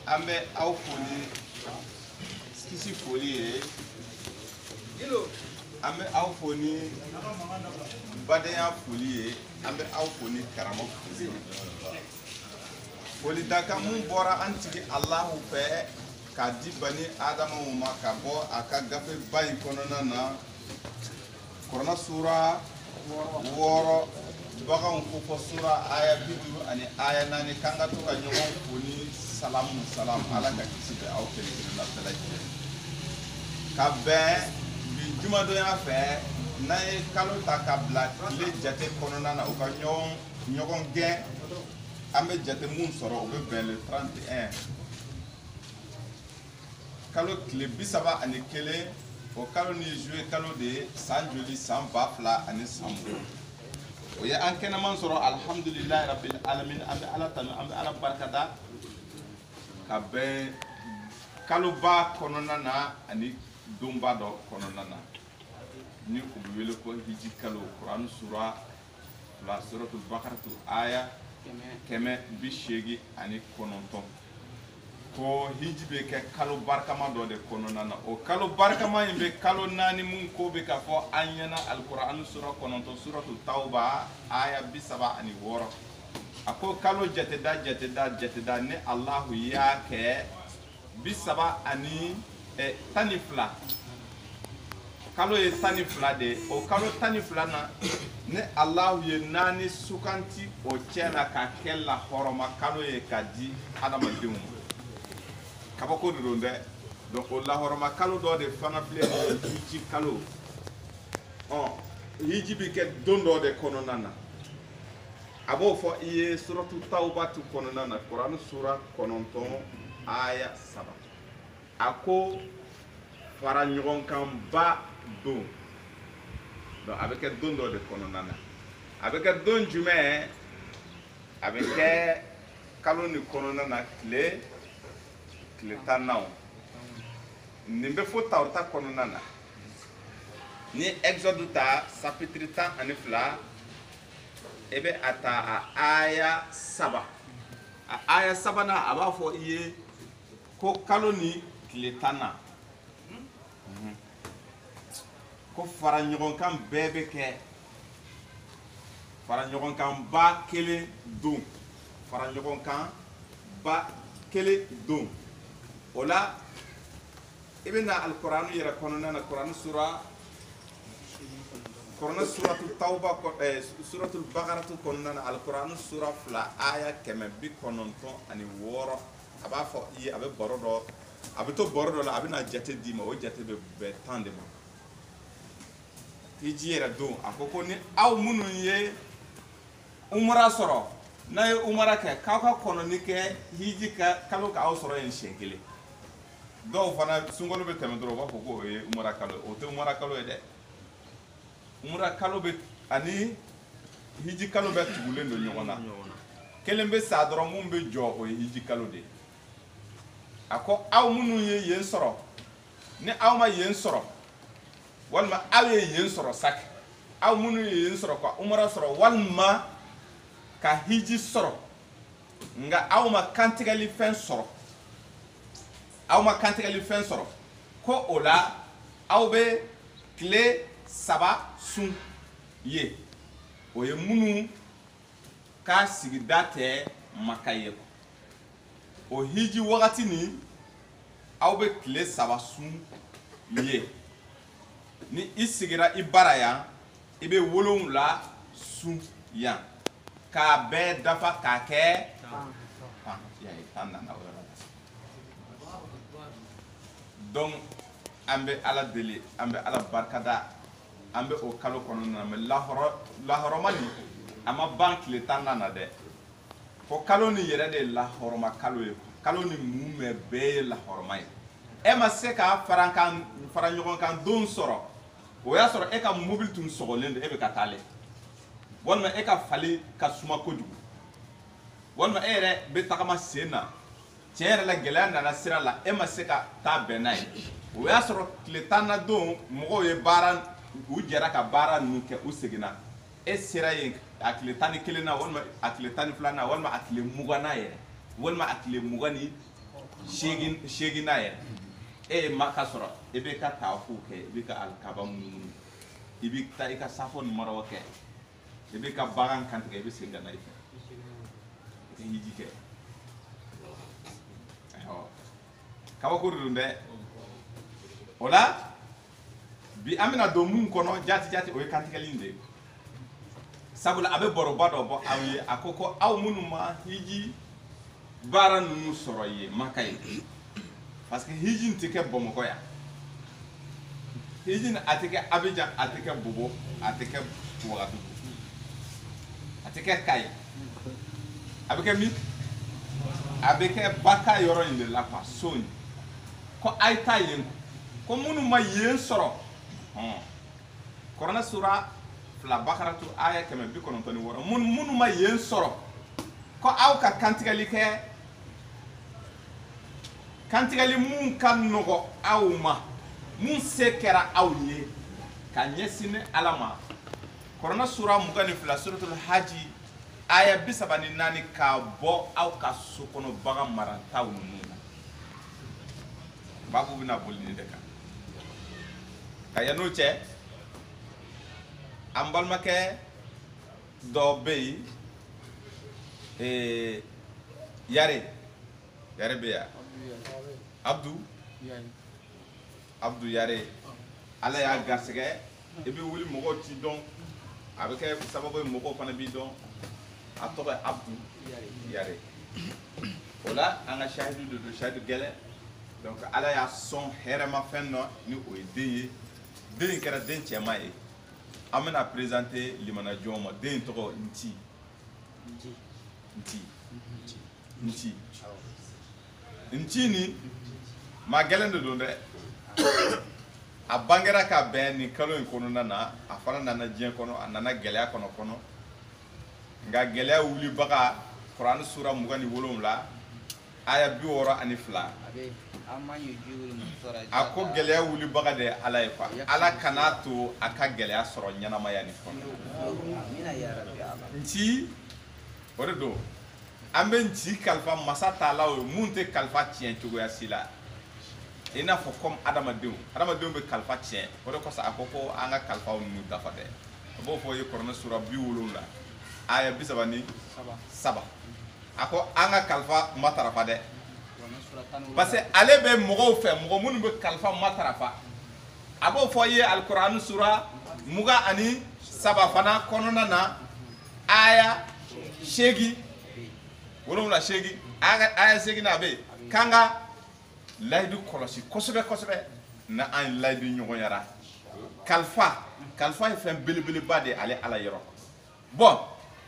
an bɛ aw foli kisi foli ye an bɛ aw foni badenya foli ye an bɛ aw foni karama foli ye foli dakan mun bɔra an tigi Alahu fɛ k'a di bani adamaw ma ka bɔ a ka gafe ba in kɔnɔna na Kuranɛ sura 6 baganw ko fɔ sura aya 50 ani aya 4 kan ka to ka ɲɔgɔn foni salamu salam ala ka kisi bɛ aw kelen-kelenna bɛɛ lajɛlen ka bɛn bi jumadonya fɛ n'an ye kalo ta ka bila tile jate kɔnɔna na u ka ɲɔgɔn gɛn an bɛ jate mun sɔrɔ o bɛ bɛn le 31 kalo tile 31 o kalo ni juillet kalo de ye san joli san 2000 ani san 5 o ye an kɛnɛman sɔrɔ alhamdulilahi rabbil alamin an bɛ ala tanu an bɛ ala barikada ka bɛn kaloba kɔnɔna na ani donba dɔ kɔnɔna na ni u bɛ wele ko hiji kalo Kuranɛ sura 2 suratul bakaratu aya 189 ko hiji bɛ kɛ kalo barikama dɔ de kɔnɔna na o kalo barikama in bɛ kalo 4 mun ko bɛ ka fɔ an ɲɛna alikuranɛ sura 9 suratul tawba aya 76 a ko kalo jateda ni Alahu y'a kɛ 12 kalo ye 12 de o kalo 12 na ni Alahu ye 4 sukanti o cɛ la ka kɛ la hɔrɔma kalo ye ka di adamadenw ma kabako de don dɛ donc o la hɔrɔma kalo dɔ de fana filɛ hiji kalo hiji bi kɛ don dɔ de kɔnɔna na a b'o fɔ i ye suratu tawbatu kɔnɔna na Kuranɛ sura 9 aya 3 a ko fara ɲɔgɔnkan ba don donc a bɛ kɛ don dɔ de kɔnɔna na a bɛ kɛ don jumɛn a bɛ kɛ kalo ni kɔnɔna na tile 10 nin bɛ fɔ Tawurata kɔnɔna na ni Exode ta chapitre 12 e bɛ a ta a aya 3 a aya 3 na a b'a fɔ i ye ko kalo ni tile 10 ko fara ɲɔgɔnkan bɛɛ bɛ kɛ fara ɲɔgɔnkan ba kelen don fara ɲɔgɔnkan ba kelen don o la i bɛ na alikuranɛ yɛrɛ kɔnɔna na Kuranɛ suratul tawba suratul bakaratu kɔnɔna na alikuranɛ sura 2 aya 196 a b'a fɔ i ye a bɛ baro dɔ a bɛ to baro dɔ la a bɛ na jate d'i ma o jate bɛ bɛn 10 de ma hiji yɛrɛ don a ko ni aw minnu ye umara sɔrɔ n'a ye umara kɛ k'aw ka kɔnɔni kɛ hiji kalo k'aw sɔrɔ yen siɲɛ 1 dɔw fana sunkalo bɛ tɛmɛ dɔrɔn u b'a fɔ ko o ye umara kalo o tɛ umara kalo ye dɛ umara kalo bɛ ani hiji kalo bɛ tugulen don ɲɔgɔn na kelen bɛ sa dɔrɔn mun bɛ jɔ o ye hiji kalo de a ko aw minnu ye yen sɔrɔ ni aw ma yen sɔrɔ walima aw ye yen sɔrɔ saki aw minnu ye yen sɔrɔ ka umara sɔrɔ walima ka hiji sɔrɔ nka aw ma kantigɛli fɛn sɔrɔ ko o la aw bɛ tile 3 sun ye o ye minnu ka sigida tɛ Maka ye o hiji wagati ni aw bɛ tile 3 sun ye ni i sigira i bara yan i bɛ 7 sun yan k'a bɛɛ dafa k'a kɛ 10 nana o yɔrɔ la donc an bɛ ala deli an bɛ ala barikada an bɛ o kalo kɔnɔna na mais lahɔrɔma nin a ma ban tile 10 na dɛ ko kalo ni yɛrɛ de ye lahɔrɔma kalo ye kalo ni mun mɛ bɛɛ ye lahɔrɔma ye e ma se ka fara ɲɔgɔn kan don sɔrɔ o y'a sɔrɔ e ka mobili tun sɔgɔlen don e bɛ ka taale walima e ka fali ka suma kojugu walima e yɛrɛ bɛ tagama sen na tiɲɛ yɛrɛ la gɛlɛya nana sira la e ma se ka taa bɛn n'a ye o y'a sɔrɔ tile 10 na don mɔgɔw ye baara u jɛra ka baara ninnu kɛ u seginna e sera yen a tile 11 na walima a tile 12 na walima a tile 20 na yɛrɛ walima a tile 20 shegina ye e makasoro e be ka tafu ke e be ka alkaba mun e be ta e ka safo numero ke e be ka bagan kan ke e be singa na ife e hiji ke kawa ko runde ola bi amina do mun kono jati o kantikalinde sabula abe boro bado bo awi akoko aw munuma hiji bara nunu soro ye makay parce que hiji ntike bomoko ya hiji atike abidjan atike bobo atike wagadu atike kay abike mi abike baka yoro inde la pa soni ko ayta yen ko munuma yen soro korona sura la bakaratu aya keme bi kono toni woro munuma yen soro ko aw ka kantigali mun kan nogo awma mun sekera awye ka nyesine alama korona sura mugani fila suratul haji aya bisabani nani ka bo aw ka sukono baga maranta wununa babu bina bolini de ka kayano che ambalmake do bey yare beya abdou yare ala ya garsege e bi wuli mogo ti don avec sababu mogo fana bi don atobe abdou yare wala anga shahidu do shahidu gele donc ala ya son herema fenno ni o den kera den chema e amena présenter limana joma den to nti ni ma gelende do de a bangera ka ben ni kalo kono nana a fara nana jien kono nana gelya kono nga gelya wuli baka Quran sura mugani wolomla aya bi woro ani fla ako gelya wuli baka de ala ifa ala kanato aka gelya soro nyana mayani kono nti oredo ambe nti kalfa masata lawo munte kalfa tien tugo ya sila ina fo comme adamadew be kalfa tien ore ko sa akoko anga kalfa nu dafa de bo fo yi korona sura bi wolula aya bisabani saba ako anga kalfa matarafa de parce que ale be mogo fe mogo munu be kalfa matarafa abo fo yi alquran sura muga ani saba fana konona na aya shegi wolumla shegi aya shegi na be kanga laydu kolosi kosobe na an laydu nyogo yara kalfa e fen belebele bade ale ala yoro bon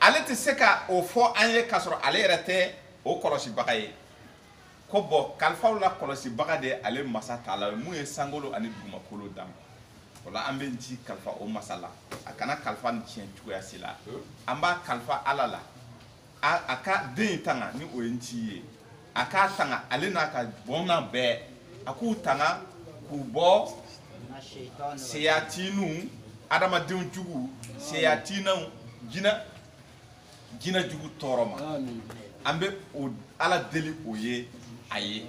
ale te seka o fo anye kasoro ale rete o kolosi bakaye ko bo kalfa la kolosi bagade ale masata la mu e sangolo ani duma kolo dam wala ambe nti kalfa o masala akana kalfa ntien tuya sila amba kalfa alala aka den tanga ni o ntiye aka tanga ale na ka bona be aku tanga ku bo seyatinu adama den jugu seyatina jina jugu toroma ambe o ala deli oye aye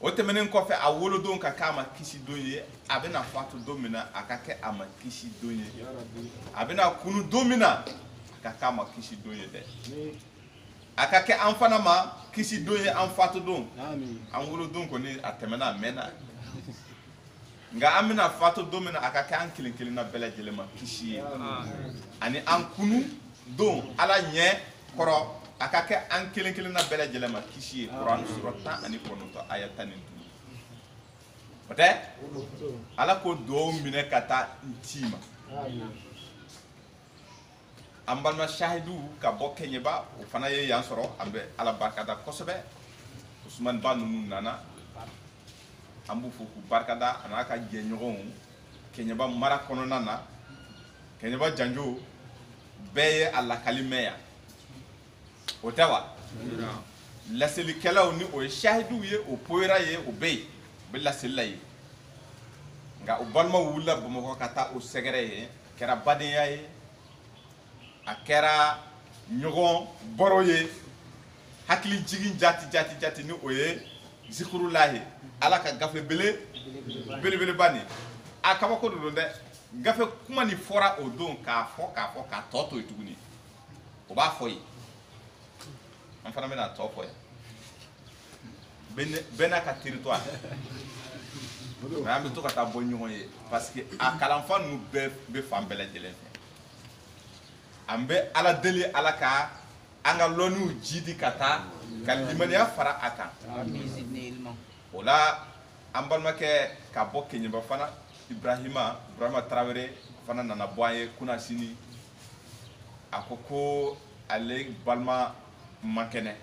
o temenen ko fe awolo don ka kama kisi doye abena fatu domina akake ama kisi doye abena kunu domina ka kama kisi doye de akake amfana ma kisi doye am fatu don amen awolo don ko ni atemena mena nga amina fatu domina akake an kilinkilin na bela jelema kisi ani an kunu don ala nye koro akake an kelen na bela jelema kisi Quran surata ani konoto ayatani ote ala ko do mine kata ntima ambalma shahidu ka bokenye ba o fana ye yansoro ambe ala barkada kosobe Usman banu nana ambu fuku barkada anaka jenyogon kenyeba mara kono nana kenyeba janjo beye alla kalimeya otawa laseli kelaw ni o shahidu ye o poira ye o bey be laseli ye nga o balma wula bamako kata o segere ye kera badeya ye akera nyogon boro ye hakili jigin jati ni oye zikrulahi ala ka gafe bele bani akaba ko do de gafe kuma ni fora o don ka fo ka toto ituguni o ba fo yi an fana mena to fo ya bena ka territoire mais am to ka ta bo ñoy parce que akalan fa nu be fam bele jelen ambe ala deli ala ka anga lonu jidi kata kal limaniya fara aka ola ambal make ka bo kenyba fana Ibrahima Traoré fana nana boye kuna sini akoko ale balma mankene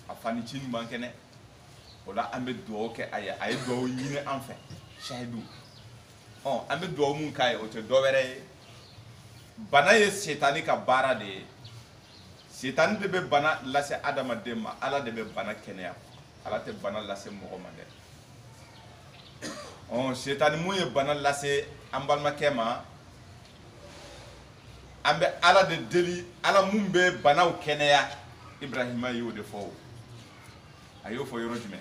afani chini mankene ola ambe do ke ay do yine en fait shahidu ambe do mun kay o te do were bana ye setani ka bara de setani de be bana lase adama dema ala de be bana kenya ala te bana lase muhammad setani mu ye bana lase ambalma kema ambe ala de deli ala mun be bana o kenya Ibrahima yo de fo ayo fo yoro jume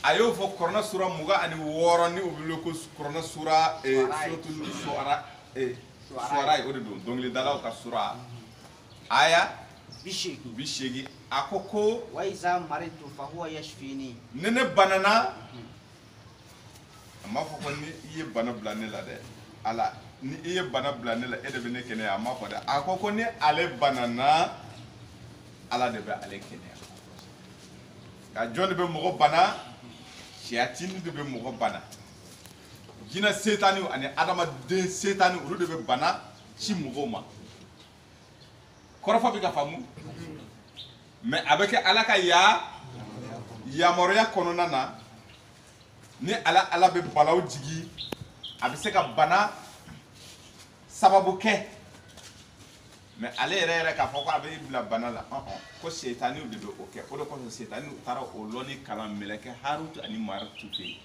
ayo fo korona sura muga ani woro ni ubiloko korona sura suratul shuara o de do donc le dalaw ka sura aya bishegi akoko wa iza maritu fa huwa yashfini nene banana amma fo ko ni iye bana blane la de ala ni iye bana blane la ede bene kene amma fo de akoko ni ale banana ala de be ale kene ka joni be mo bana shayatin de be mo bana jina setani ani adama de setani ru de be bana ci mo ma korofa bi ka famu mais avec alaka ya moroya konona na ni ala be balaw jigi abise ka bana sababu ke mais ale rere ka foko abe ibla bana la ko setani de do oke o do ko setani tara o loni kala meleke harut ani marut fi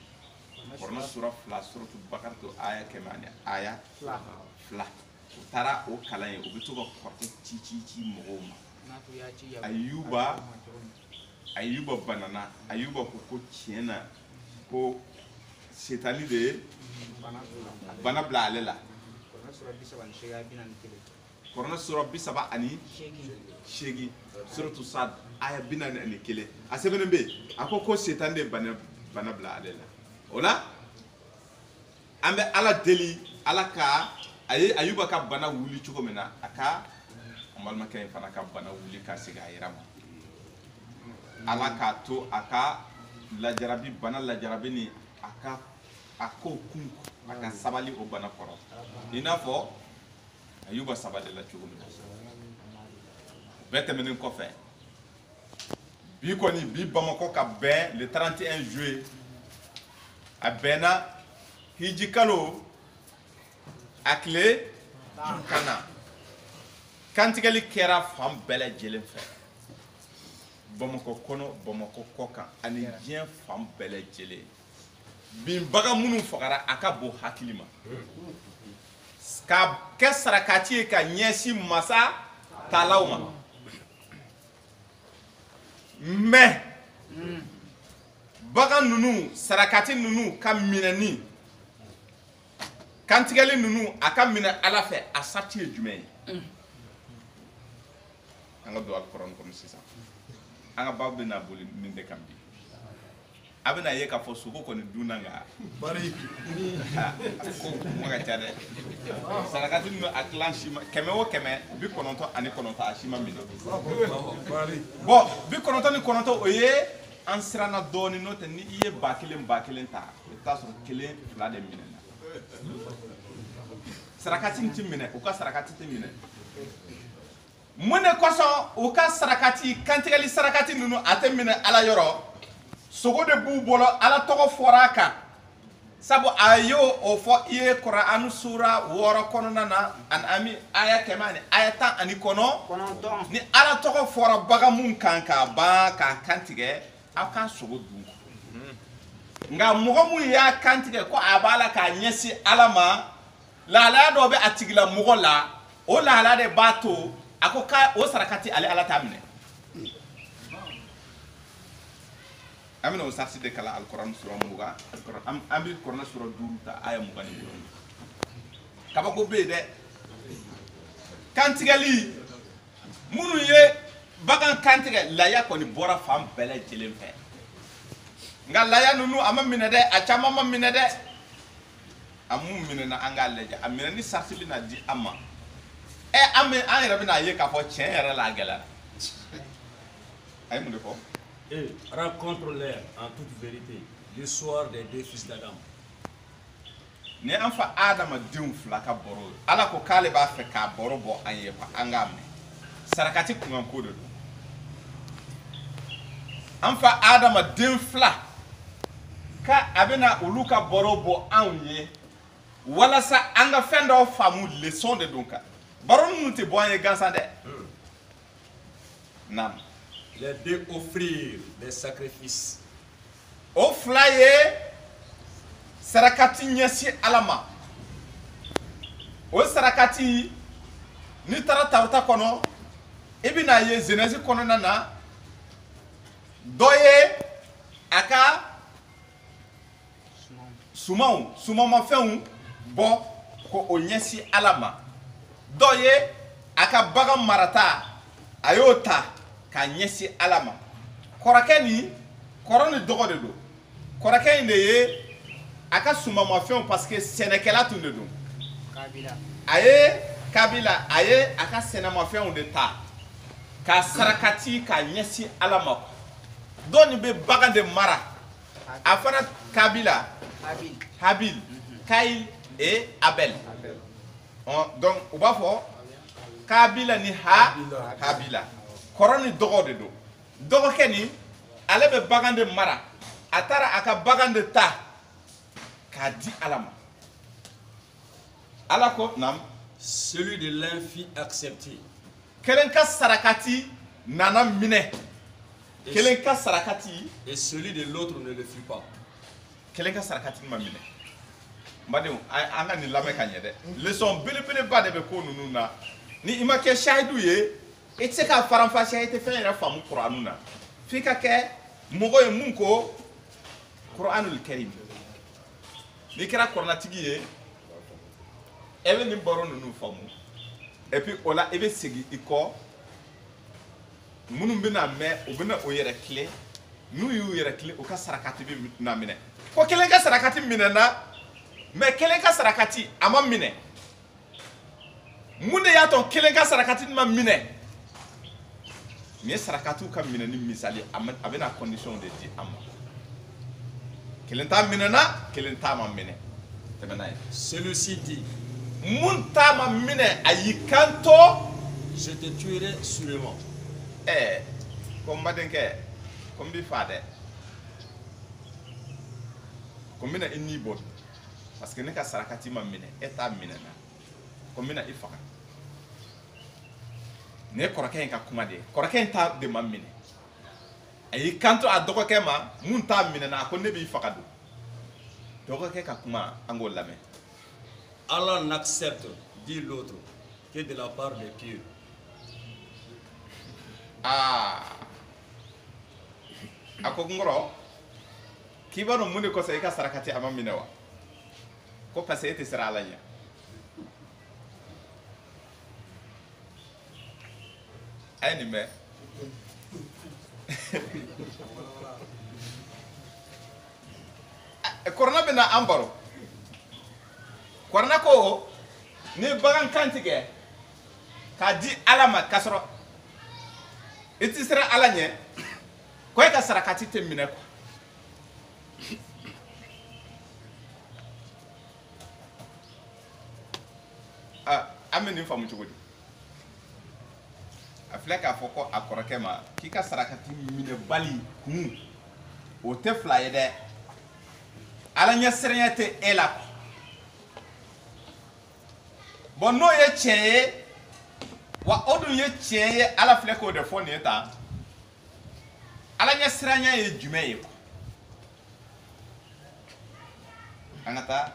forna sura fla suratu bakar to aya kemani aya fla tara o kala ye o bitu ko korte ci mogoma ayuba banana ayuba ko tiena ko setani de bana bla alela korona sura bisaba ani shegi suratu sad aya binani ani kele asebene be akoko setani de bana bla alela ola ambe ala deli ala ka ayuba ka bana wuli cogo mena aka malma kay fana ka bana wuli ka siga yirama ala ka to aka la jarabi bana la jarabi ni aka ako kunku aka sabali o bana koro ina fo ayuba sabali la cogo mena bete menen ko fe bi ko ni bi bamako ka ben le 31 juillet a bena hijikalo akle kana kantigali kera fam bele jelen fe bamako kono bamako koka ani jien fam bele jele bin baga munu fagara akabo hakilima ska kesra kati ka nyesi masa talawma me baga nunu sarakati nunu kam minani kantigali nunu aka mina ala fe asati jume anga do alquran comme c'est ça anga babbe na boli min de kambi abena ye ka fo suko ko ni dunanga bari ko mo ga tade sarakati nunu aklanshima keme wo keme bi kononto ani kononto ashima min bari bo bi kononto ni kononto oye ansirana doni note ni iye bakilen ta taso kelen fla de minena sarakati ntimine o ka sarakati timine mune koso o ka sarakati kantigali sarakati nunu atemine ala yoro sogo de bu bolo ala togo foraka sabu ayo o fo iye qur'an sura woro kono nana an ami aya kemane ayata ani kono ni ala togo fora baga mun kanka ba ka kantige aka sogo du nga mogo mu ya kantige ko abala ka nyesi alama la do be atigila mogo la o la de bato ako ka o sarakati ale ala tamine amina o sarsi de kala alquran sura muga alquran ambi korna sura duruta aya muga ni kaba ko be de kantigali munu ye bagan kantiga laya ko ni bora fam bele jelen fe nga laya nunu ama mine de a chama ma mine de amu mine na anga leja amina ni sarsi bi na di ama ame an yɛrɛ bɛna ye k'a fɔ tiɲɛ yɛrɛ la a gɛlɛyara a ye mun de fɔ. Et raconte-leur en toute vérité l'histoire des deux fils d'Adam. Ni an fa adamadenw fila ka baro ye ala ko k'ale b'a fɛ k'a baro bɔ an ye quoi an k'a mɛn sarakati kunkanko de don an fa adamaden fila ka a bɛna olu ka baro bɔ anw ye walasa an ka fɛn dɔw faamu leçon de don kan. Baron nous te boye gansande. Nam. Les deux offrirent des sacrifices. O flaye sarakati nyesi alama. O sarakati ni tara tawta kono ibina ye zenezi kono nana doye aka sumau ma fɛnw bɔ ko o nyesi alama. Doye aka bagan marata ayota ka nyesi alama korake ni koroni dogo de do korake ni ye aka suma ma fɛnw parce que sɛnɛkɛla tun de don kabila aye aka sɛnɛ ma fɛnw de ta ka sarakati ka nyesi alama doni be bagan de mara afana kabila habil kail et abel. Donc on va voir kabila ni habila koroni dogo de do dogo keni ale be bagan de mara atara aka bagan de ta ka di alama alako nam celui de l'un fit accepter kelen ka sarakati nana mine kelen ka sarakati et celui de l'autre ne le fit pas kelen ka sarakati ma mine madem anga ni lame ka nyede leçon bele ba de be ko nunu na ni ima ke shahidu ye etse ka faranfa shahite fe yera famu qur'anu na fi ka ke mogo ye mun ko qur'anul karim ni kira qur'ana tigi ye ebe ni baro nunu famu et puis ola ebe segi iko munum bina me obina o yere clé nu yu yere clé o ka sarakati bi na mine ko kelen ka sarakati mine na mais kelen ka sarakati ama mine munde ya ton kelen ka sarakati ma mine mais sarakatu ka mine ni misali abena condition de di amma kelen ta mine na kelen ta ma mine temenay celui-ci dit mun ta ma mine ayikanto je te tuerai sûrement comme badenke comme bi fade comme mina inni bon parce que ne ka sarakati ma mine eta mine na comme mina ifaka ne korake ka kuma de korake ta de ma mine ayi kanto a dokoke ma mun ta mine na ko ne bi ifaka do dokoke ka kuma angol lame Allah n'accepte dit l'autre que de la part des pieux. Ako ngoro kibano munde ko sai ka sarakati ama mine wa ko parce que sera alanya ayni me korna bena ambaro korna ko ni bagan kantige ka di alama kasro eti sera alanya ko ka sarakati temine ko ameni famu chogodi afleka foko akorake ma kika sarakati mine bali o te fly de alanya serenyate ela bonno ye cheye wa odun ye cheye ala fleka o de fo ne ta alanya serenya ye jumeye ko angata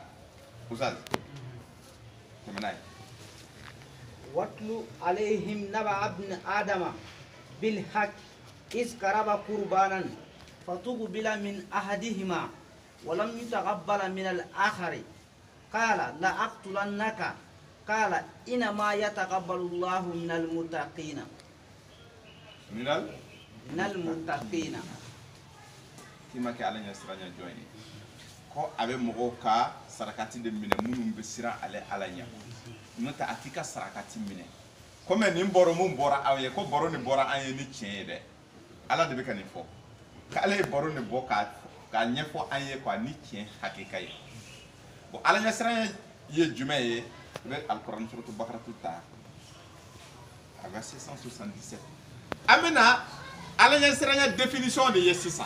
uzal temenai واتل عليهم نبأ ابن آدم بالحق إذ قرب قربانا فتقبل من أحدهما ولم يتقبل من الآخر قال لأقتلنك قال إنما يتقبل الله من المتقين من المتقين كما كان يسرنا جويني ko abe mogo ka sarakati de mine munum be sira ale alanya nota atika sarakati mine comme ni mboro mum bora aye ko boro ni bora anye ni tien de ala de be kan fo ka ale boro ni boka ka nyefo anye ko ni tien hakika ye bo alanya sira ye jumaye be alquran suratu bakara tuta verset 177 amena alanya sira définition de yesisa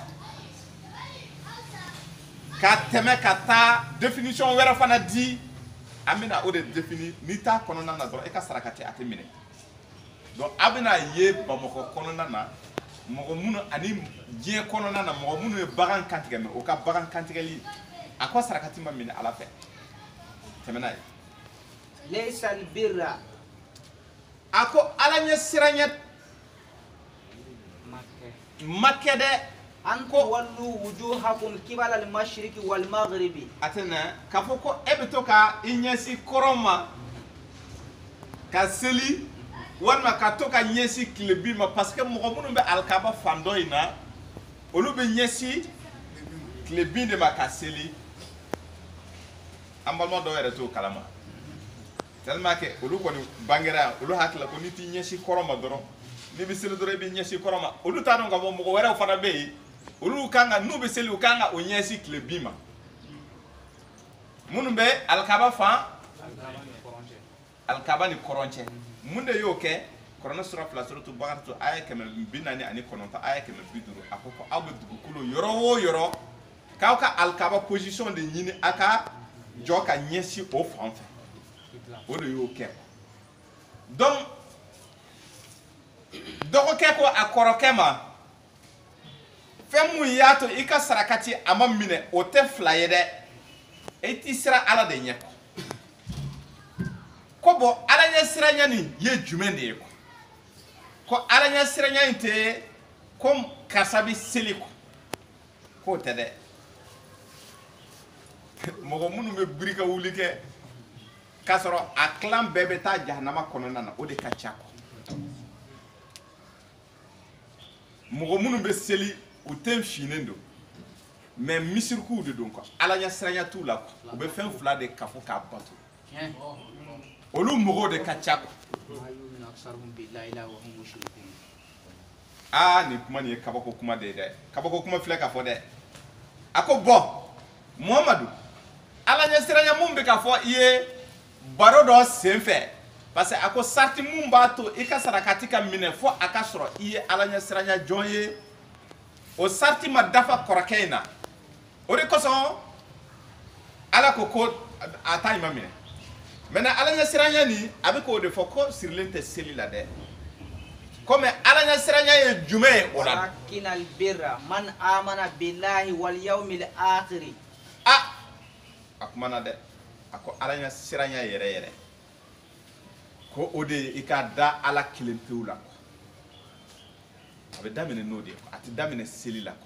ka teme kata définition wera fana di amina o de défini ni ta konona na dro e ka sarakati atemine donc abina ye bamoko konona na mogo munu ani je konona na mogo munu bagan kantiga me o ka bagan kantiga li akwa sarakati mamine ala fe temena laysa albirra ako alanya siranya makede أن تولوا وجوهكم قبل المشرق والمغرب أتنا كفوكو إبتوكا إنيسي كروما كسلي وانما كاتوكا إنيسي كلبيما باسكو مغمونو بي الكابا فاندوينا ولو بي إنيسي كلبين دي ما كسلي أمبالما دويرة تو كلاما تلما كي ولو كوني بانجرا ولو هاكلا كوني تي إنيسي كروما درو nibi selu dore bi nyesi koroma olu tanu nga mo ko wera fana be olu kanga nube selu kanga o nyesi klebima munumbe alkaba fa alkaba ni koronche munde yoke korona sura fla suratu bagaratu aya kemal binani ani kononta aya kemal biduru akoko abudu kulo yoro wo yoro kawka alkaba position de nyini aka joka nyesi o fanfa o de yoke donc doko keko akoroke ma femu yato ika sarakati amam mine o te flaye de eti sira ala de nyeko ko bo ala nya sira nyani ye jumende ko ala nya sira nyani te kom kasabi siliko ko te de mogo munu me brika wulike kasoro aklam bebe ta jahannama konona na o de kachako mogo munu be seli o tem finendo mais misirku de donc ala nya sranya tout la ko be fen fula de kafo ka bato olu mogo de kachako ah ni kuma ni kabako kuma de kabako kuma fle ka fo de akobo muhammadu ala nya sranya mumbe ka fo iye baro do senfe parce que ako sarti mumba to ika sarakati ka mine fo aka soro iye alanya siranya jonye o sarti ma dafa korakena o de koso ala ko ata imamine mena alanya siranya ni abiko de foko sur l'inte celila de comme alanya siranya ye jume o la lakinal birra man amana billahi wal yawmil akhir akumana de ako alanya siranya yere ko ode ikada ala kilempew la ko abe damine no de ati damine seli la ko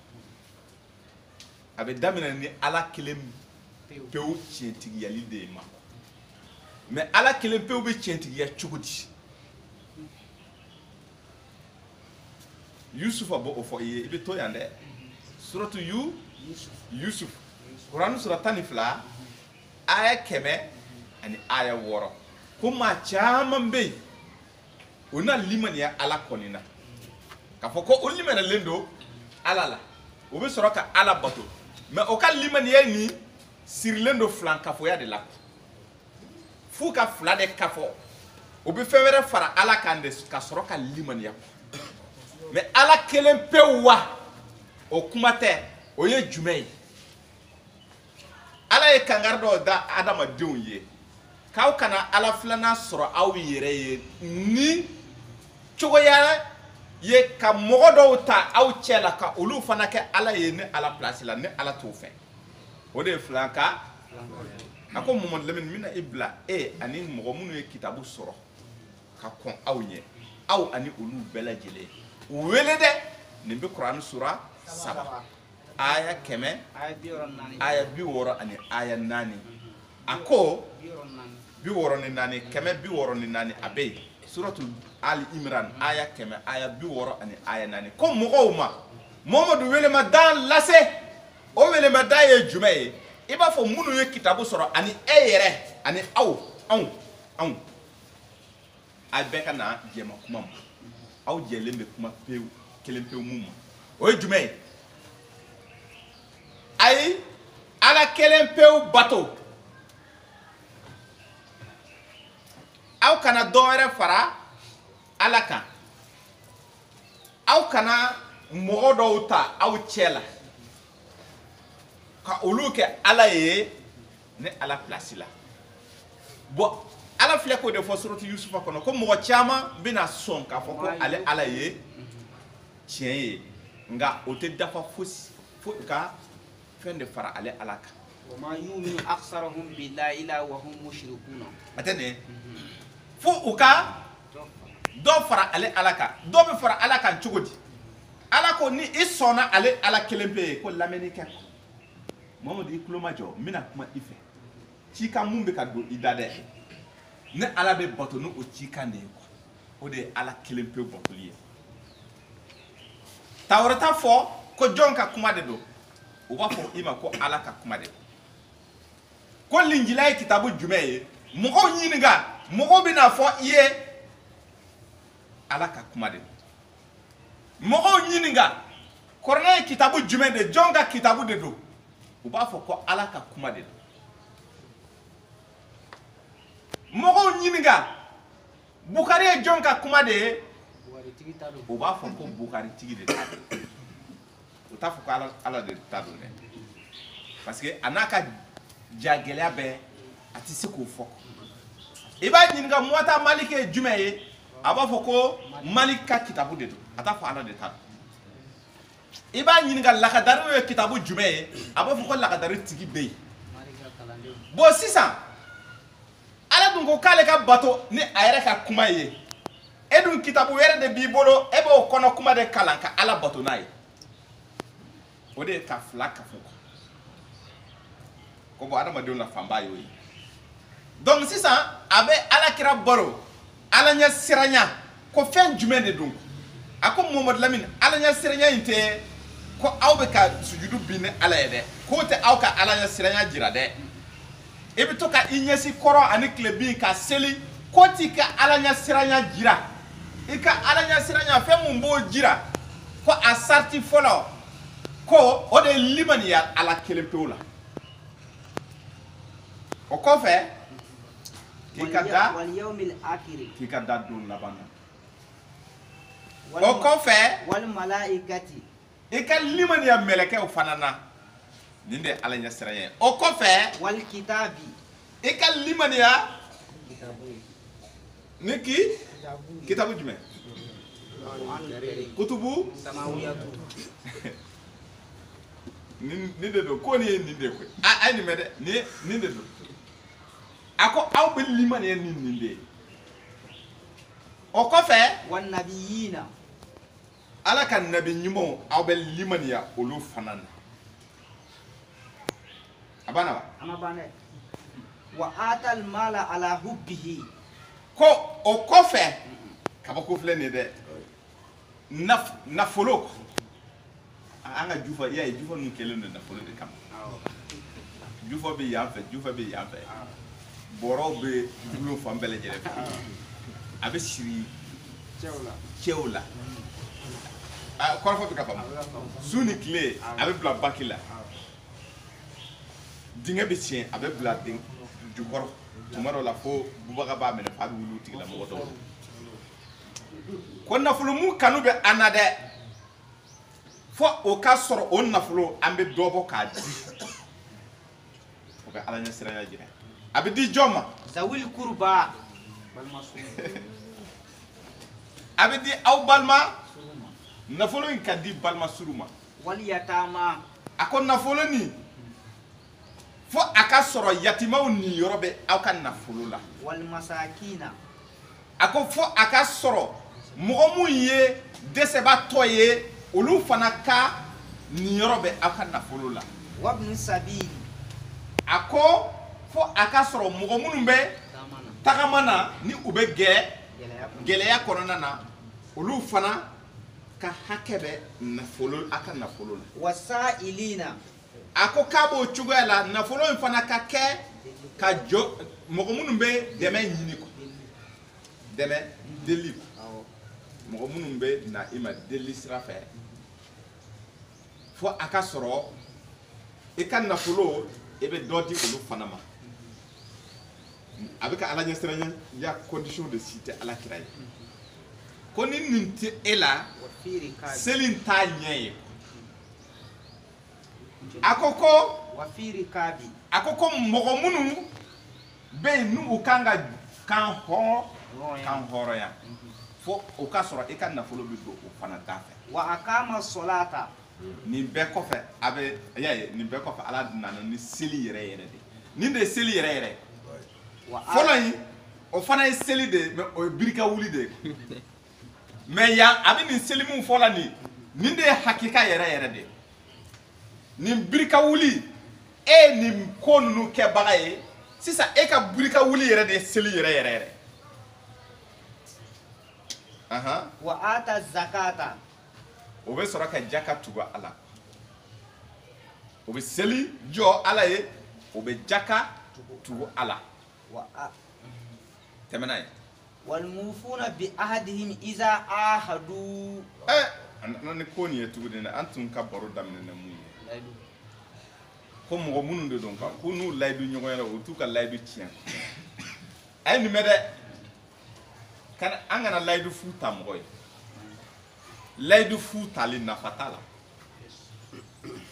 abe damine ni ala kilempew tientigi ya lide ma mais ala kilempew be tientigi ya chugudi yusuf abo ofo ibe to yande suratu yusuf Quran suratani fla aya keme ani aya woro kuma chaman be ona limani ya ala konina ka foko o limana lendo ala la o be soroka ala bato mais o ka limani ya ni sir lendo flanka fo ya de la fu ka fla de kafo o be fewere fara ala kande ka soroka limani ya mais ala kelen pewa o kuma te o ye jumei ala ye kangardo da adama diun ye kaw kana ala flana soro aw yere ye ni chogoya ye ka mogodo ta aw chela ka ulu fana ke ala ye ne ala place la ne ala to fe o de flanka ako momon lemin mina ibla ani mogo munu ye kitabu soro ka kɔn aw ɲɛ aw ani olu bɛɛ lajɛlen u wele dɛ nin bɛ Kuran sura 3 aya 100 aya 60 ani aya 4 a ko 64 164 a bɛ yen suratul Ali Imran aya 100 aya 60 ani aya 4 ko mɔgɔw ma Muhamadu welema dan lase o welema dan ye jumɛn ye i b'a fɔ minnu ye kitabu sɔrɔ ani e yɛrɛ ani aw anw a bɛɛ ka na jɛma kuma ma aw jɛlen bɛ kuma pewu kelen pewu mun ma o ye jumɛn ye ayi ala kelen pewu bato aw kana dɔwɛrɛ fara ala kan aw kana mɔgɔ dɔw ta aw cɛ la ka olu kɛ ala ye ne ala place la bon ala filɛ k'o de fɔ suratu Yusufa kɔnɔ ko mɔgɔ caman bɛna sɔn k'a fɔ ko ale ala ye tiɲɛ ye nka o tɛ dafa fo ka fɛn de fara ale ala kan وما يؤمن أكثرهم بالله إلا وهم مشركون a tɛ nin fo u ka dɔ fara ale ala kan dɔ bɛ fara ala kan cogo di ala ko ni i sɔnna ale ala kelen pe ye ko lamɛnni kɛ Mamadu i tulo ma jɔ n bɛna kuma i fɛ cikan mun bɛ ka don i da dɛ ne ala bɛ bato ni o cikan de ye o de ye ala kelen pe batoli ye ta wɛrɛ t'a fɔ ko jɔn ka kuma de don u b'a fɔ i ma ko ala ka kuma de don ko linjila ye kitabu jumɛn ye mɔgɔw ɲininka mɔgɔw bɛna fɔ i ye ala ka kuma de don mɔgɔw ɲininka kuranɛ ye kitabu jumɛn de jɔn ka kitabu de don u b'a fɔ ko ala ka kuma de don mɔgɔw ɲininka Bukari ye jɔn ka kuma de ye u b'a fɔ ko Bukari tigi de ta don u t'a fɔ ko ala de ta don dɛ parce que a n'a ka jagɛlɛya bɛɛ a tɛ se k'o fɔ i b'a ɲininka Muwata Maliki ye jumɛn ye a b'a fɔ ko Malik ka kitabu de don a t'a fɔ ala de ta don i b'a ɲininka Lakadari ye kitabu jumɛn ye a b'a fɔ ko Lakadari tigi bɛ yen bon sisan ala dun ko k'ale ka bato ni a yɛrɛ ka kuma ye e dun kitabu wɛrɛ de b'i bolo e b'o kɔnɔ kuma de kalan ka ala bato n'a ye o de ye ka fila kafo ko bon adamadenw na fanba y'o ye donc sisan a bɛ alakira baro ala ɲɛ siranya ko fɛn jumɛn de don a ko Muhamadu Lamini ala ɲɛ siranya in tɛ ko aw bɛ ka sujudu bin ni ala ye dɛ k'o tɛ aw ka ala ɲɛ siranya jira dɛ i bɛ to ka i ɲɛsin kɔrɔ ani tile bin ka seli ko t'i ka ala ɲɛ siranya jira i ka ala ɲɛ siranya fɛn mun b'o jira ko a sarti fɔlɔ ko o de ye limaniya ala kelen pewu la o kɔfɛ k'i ka da don laban na o kɔfɛ i ka limaniya mɛlɛkɛw fana na nin de ye ala ɲɛ siranya ye o kɔfɛ i ka limaniya ni kitabu jumɛn kutubu nin de don ko nin ye nin de koyi a ye nin mɛn dɛ nin de don a ko aw bɛ limaniya ni nin de ye o kɔfɛ ala ka nabi ɲumanw aw bɛ limaniya olu fana na a banna wa wa atal mala ala hubbihi ko o kɔfɛ kabako filɛ nin ye dɛ nafolo an ka jufa i y'a ye jufa ninnu kɛlen don nafolo de kama jufa bɛ yan fɛ jufa bɛ yan fɛ bɔrɔw bɛ dugukolo fan bɛɛ lajɛlen fɛ a bɛ siri cɛw la kɔrɔfɔ bɛ ka faamu su ni tile a bɛ bila baki la dingɛ bɛ tiɲɛ a bɛ bila jukɔrɔ tuma dɔw la fo bubaga b'a minɛ fa bɛ wuli u tigila mɔgɔ dɔw ko nafolo mun kanu bɛ an na dɛ fo o ka sɔrɔ o nafolo an bɛ dɔ bɔ k'a di o bɛ ala ɲɛ siranya jira a bɛ di jɔn ma zawil kurba a bɛ di aw balima nafolo in ka di balima suru ma wal yatama a ko nafolo nin fo a ka sɔrɔ yatimaw ni yɔrɔ bɛ aw ka nafolo la wal masakina ako fo aka sɔrɔ mɔgɔ mun ye dɛsɛbatɔ ye olu fana ka niyɔrɔ bɛ aw ka nafolo la wabnu sabili ako fo aka sɔrɔ mɔgɔ minnu bɛ tagama na ni u bɛ gɛlɛya kɔnɔna na olu fana ka hakɛ bɛ nafolo a ka nafolo la wasailina ako k'a b'o cogoya la nafolo in fana ka kɛ ka jɔ mɔgɔ minnu bɛ dɛmɛ ɲini kɔ dɛmɛ deli mɔgɔ minnu bɛ na i ma deli sira fɛ fo a ka sɔrɔ i ka nafolo i bɛ dɔ di olu fana ma a bɛ ka ala ɲɛsiranya ya condition de si tɛ ala kira ye ko ni nin tɛ e la seli in t'a ɲɛ ye a ko ko mɔgɔ minnu bɛ yen n'u kan ka kan hɔrɔnya fo o ka sɔrɔ i ka nafolo bɛ don o fana da fɛ wa aqama salata nin bɛɛ kɔfɛ a bɛ y'a ye nin bɛɛ kɔfɛ ala nana ni seli yɛrɛ yɛrɛ de nin de ye seli yɛrɛ yɛrɛ fɔlɔ in o fana ye seli de mais o ye birika wuli de mais yan a bɛ nin seli min fɔ la nin de ye hakika yɛrɛ yɛrɛ de nin birika wuli e ye nin ko ninnu kɛbaga ye sisan e ka birika wuli yɛrɛ de ye seli yɛrɛ yɛrɛ yɛrɛ wa ata zakata o bɛ sɔrɔ ka jaka tugu ala o bɛ seli jɔ ala ye o bɛ jaka tugu ala tɛmɛna ye walmufuna bi ahadihim iza ahadu an ni ko nin ye tuguni dɛ an tun ka baro daminɛ mun ye ko mɔgɔ minnu de don ko n'u layidu ɲɔgɔn yɛrɛ o t'u ka layidu tiɲɛ a ye nin mɛn dɛ kana an kana layidu fu ta mɔgɔ ye layidu fu tali nafa t'a la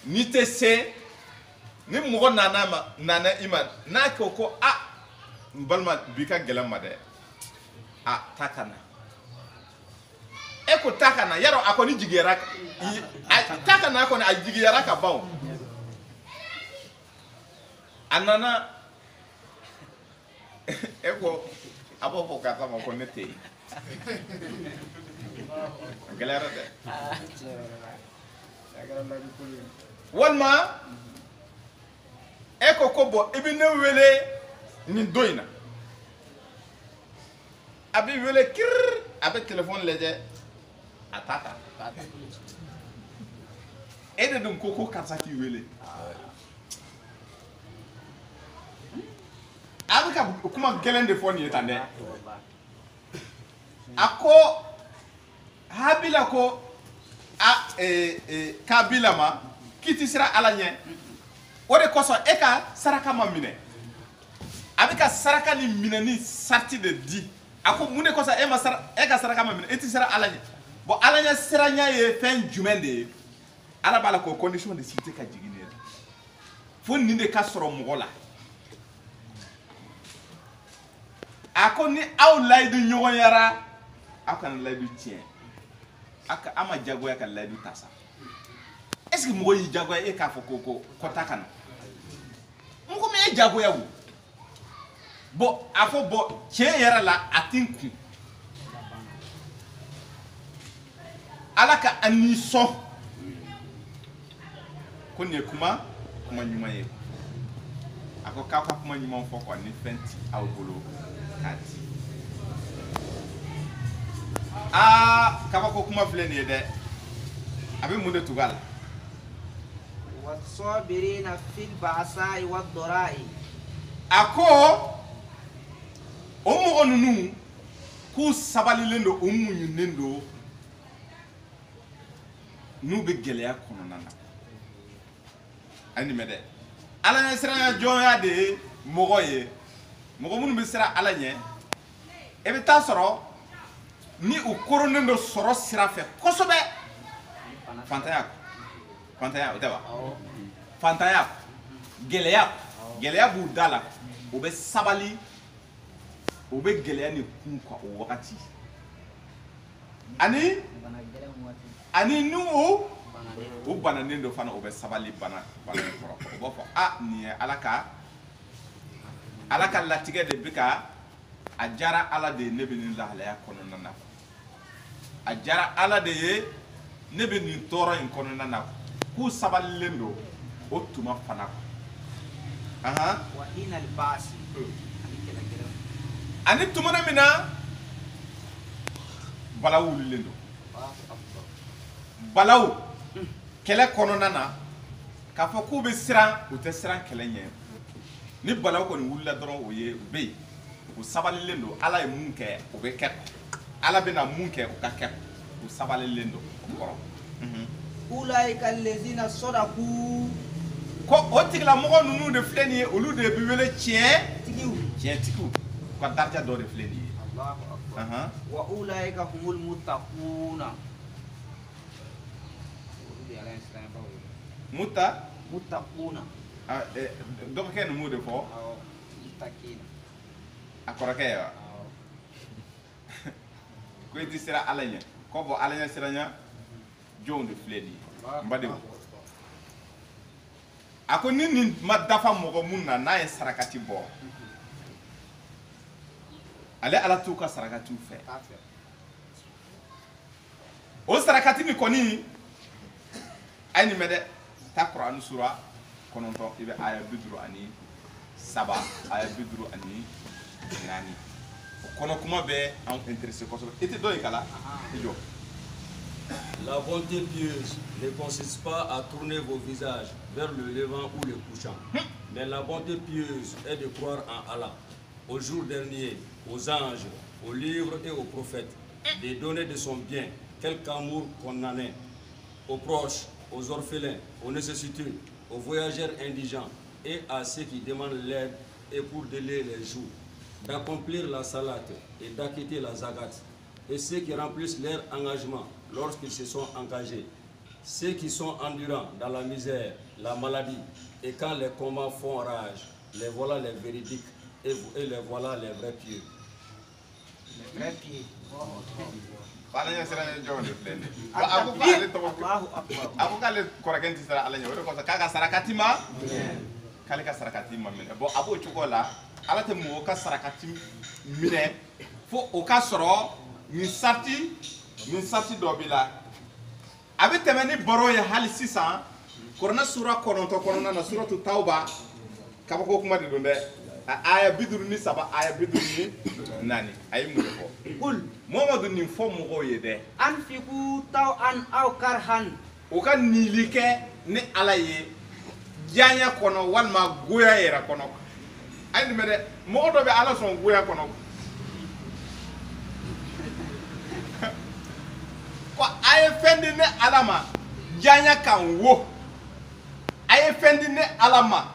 n'i tɛ se ni mɔgɔ nana i ma n'a ko n balima bi ka gɛlɛn ma dɛ taa ka na e ko taa ka na yarɔ a kɔni jigiyara taa ka na kɔni a jigiyara ka ban a nana e ko a b'o fɔ k'a kama ko ne tɛ yen a gɛlɛyara dɛ walima e ko bɔn i bɛ ne wele nin don in na a bɛ wele kiri a bɛ telefɔni lajɛ a t'a ta e de dun ko karisa k'i wele a bɛ ka kuma gɛlɛn de fɔ nin ye tan dɛ a ko habila ko kabila ma k'i ti sira ala ɲɛ o de kosɔn e ka saraka ma minɛ a bɛ ka saraka ni minɛ ni sarati de di a ko mun de kosɔn e ka saraka ma minɛ e ti sira ala ɲɛ bon ala ɲɛ siranya ye fɛn jumɛn de ye ala b'a la k'o condition de si tɛ ka jigin ne la fo nin de ka sɔrɔ mɔgɔ la a ko ni aw layidu ɲɔgɔnyara aw kana layidu tiɲɛ a ma jagoya ka layidu ta sa est ce que mɔgɔ y'i jagoya e k'a fɔ ko taa ka na mɔgɔ min ye jagoya o bon a fɔ bon tiɲɛ yɛrɛ la a tɛ n kun ala ka an ni sɔn ko nin ye kuma ɲuman ye a ko k'aw ka kuma ɲuman fɔ quoi ni fɛn ti aw bolo k'a di kaba ko kuma filɛ nin ye dɛ a bɛ mun de tugu a la wasabirina fil ba'sa'i wad-dara'i a ko o mɔgɔ ninnu k'u sabalilen don u muɲunen don n'u bɛ gɛlɛya kɔnɔna na a ye nin mɛn dɛ ala ɲɛ siranya jɔnya de ye mɔgɔ ye mɔgɔ minnu bɛ siran ala ɲɛ e bɛ taa sɔrɔ ni u koronnen don sɔrɔ sira fɛ kosɛbɛ fantanya o tɛ wa fantanya gɛlɛya b'u da la u bɛ sabali u bɛ gɛlɛya ni kun kan o wagati ani ni u bananen don fana u bɛ sabali bana in kɔrɔ u b'a fɔ nin ye ala ka latigɛ de bɛ ka a jara ala de ne bɛ nin lahalaya kɔnɔna na a jara ala de ye ne bɛ nin tɔɔrɔ in kɔnɔna na k'u sabalilen don o tuma fana wa hina al-ba'si ani tuma min na balaw wulilen don balaw kɛlɛ kɔnɔna na k'a fɔ k'u bɛ siran u tɛ siran kɛlɛ ɲɛ ni balaw kɔni wulila dɔrɔn o ye u bɛ yen u sabalilen don ala ye mun kɛ o bɛ kɛ ala bɛna mun kɛ o ka kɛ u sabalilen don o kɔrɔ ulaika allazina sadaku ko o tigilamɔgɔ ninnu de filɛ nin ye olu de bɛ wele tiɲɛtigiw u ka daraja dɔ de filɛ nin ye Allahu akbar wa ulaika humul muttaquna muttaquna dɔgɔkɛ ninnu de fɔ a kɔrɔkɛ ye wa ko i tɛ siran ala ɲɛ ko bɔn ala ɲɛ siranya jɔnw de filɛ nin ye n badenw a ko ni nin ma dafa mɔgɔ mun na n'a ye sarakati bɔ ale ala t'u ka sarakatiw fɛ o sarakati min kɔni a ye nin mɛn dɛ taa Kurani sura 9 i bɛ aya 53 aya 54 o kɔnɔ kuma bɛ an intéressé kosɛbɛ i tɛ dɔ in kala i jɔ. La bonté pieuse ne consiste pas à tourner vos visages vers le levant ou le couchant, mais la bonté pieuse est de croire en Allah, au jour dernier, aux anges, aux livres et aux prophètes, de donner de son bien, quelque amour qu'on en ait, aux proches, aux orphelins, aux nécessiteux, aux voyageurs indigents et à ceux qui demandent l'aide et pour délayer les jours, d'accomplir la salate et d'acquitter la zakat, et ceux qui remplissent leur engagement lorsqu'ils se sont engagés, ceux qui sont endurants dans la misère, la maladie, et quand les combats font rage, les voilà les véridiques et les voilà les vrais pieux. Les vrais pieux. Ala ɲɛ siran ye jɔn de filɛ nin ye a ko k'ale tɔgɔ a ko k'ale kɔrɔkɛ tɛ siran ala ɲɛ o de kosɔn k'a ka sarakati ma k'ale ka sarakati ma minɛ bon a b'o cogo la ala tɛ mɔgɔw ka sarakati minɛ fo o ka sɔrɔ nin sarti dɔ b'i la a bɛ tɛmɛ ni baro ye hali sisan Kuranɛ sura 9 kɔnɔna na suratu Tawba kabako kuma de don dɛ aya 57 aya 54 a ye mun de fɔ Kul Muhammadu nin fɔ mɔgɔw ye dɛ anfiqu taw'an aw karhan o ka nili kɛ ni ala ye diɲɛ kɔnɔ walima goya yɛrɛ kɔnɔ a ye nin mɛn dɛ mɔgɔ dɔ bɛ ala sɔn goya kɔnɔ ko a ye fɛn di ne ala ma diɲɛ kan wo a ye fɛn di ne ala ma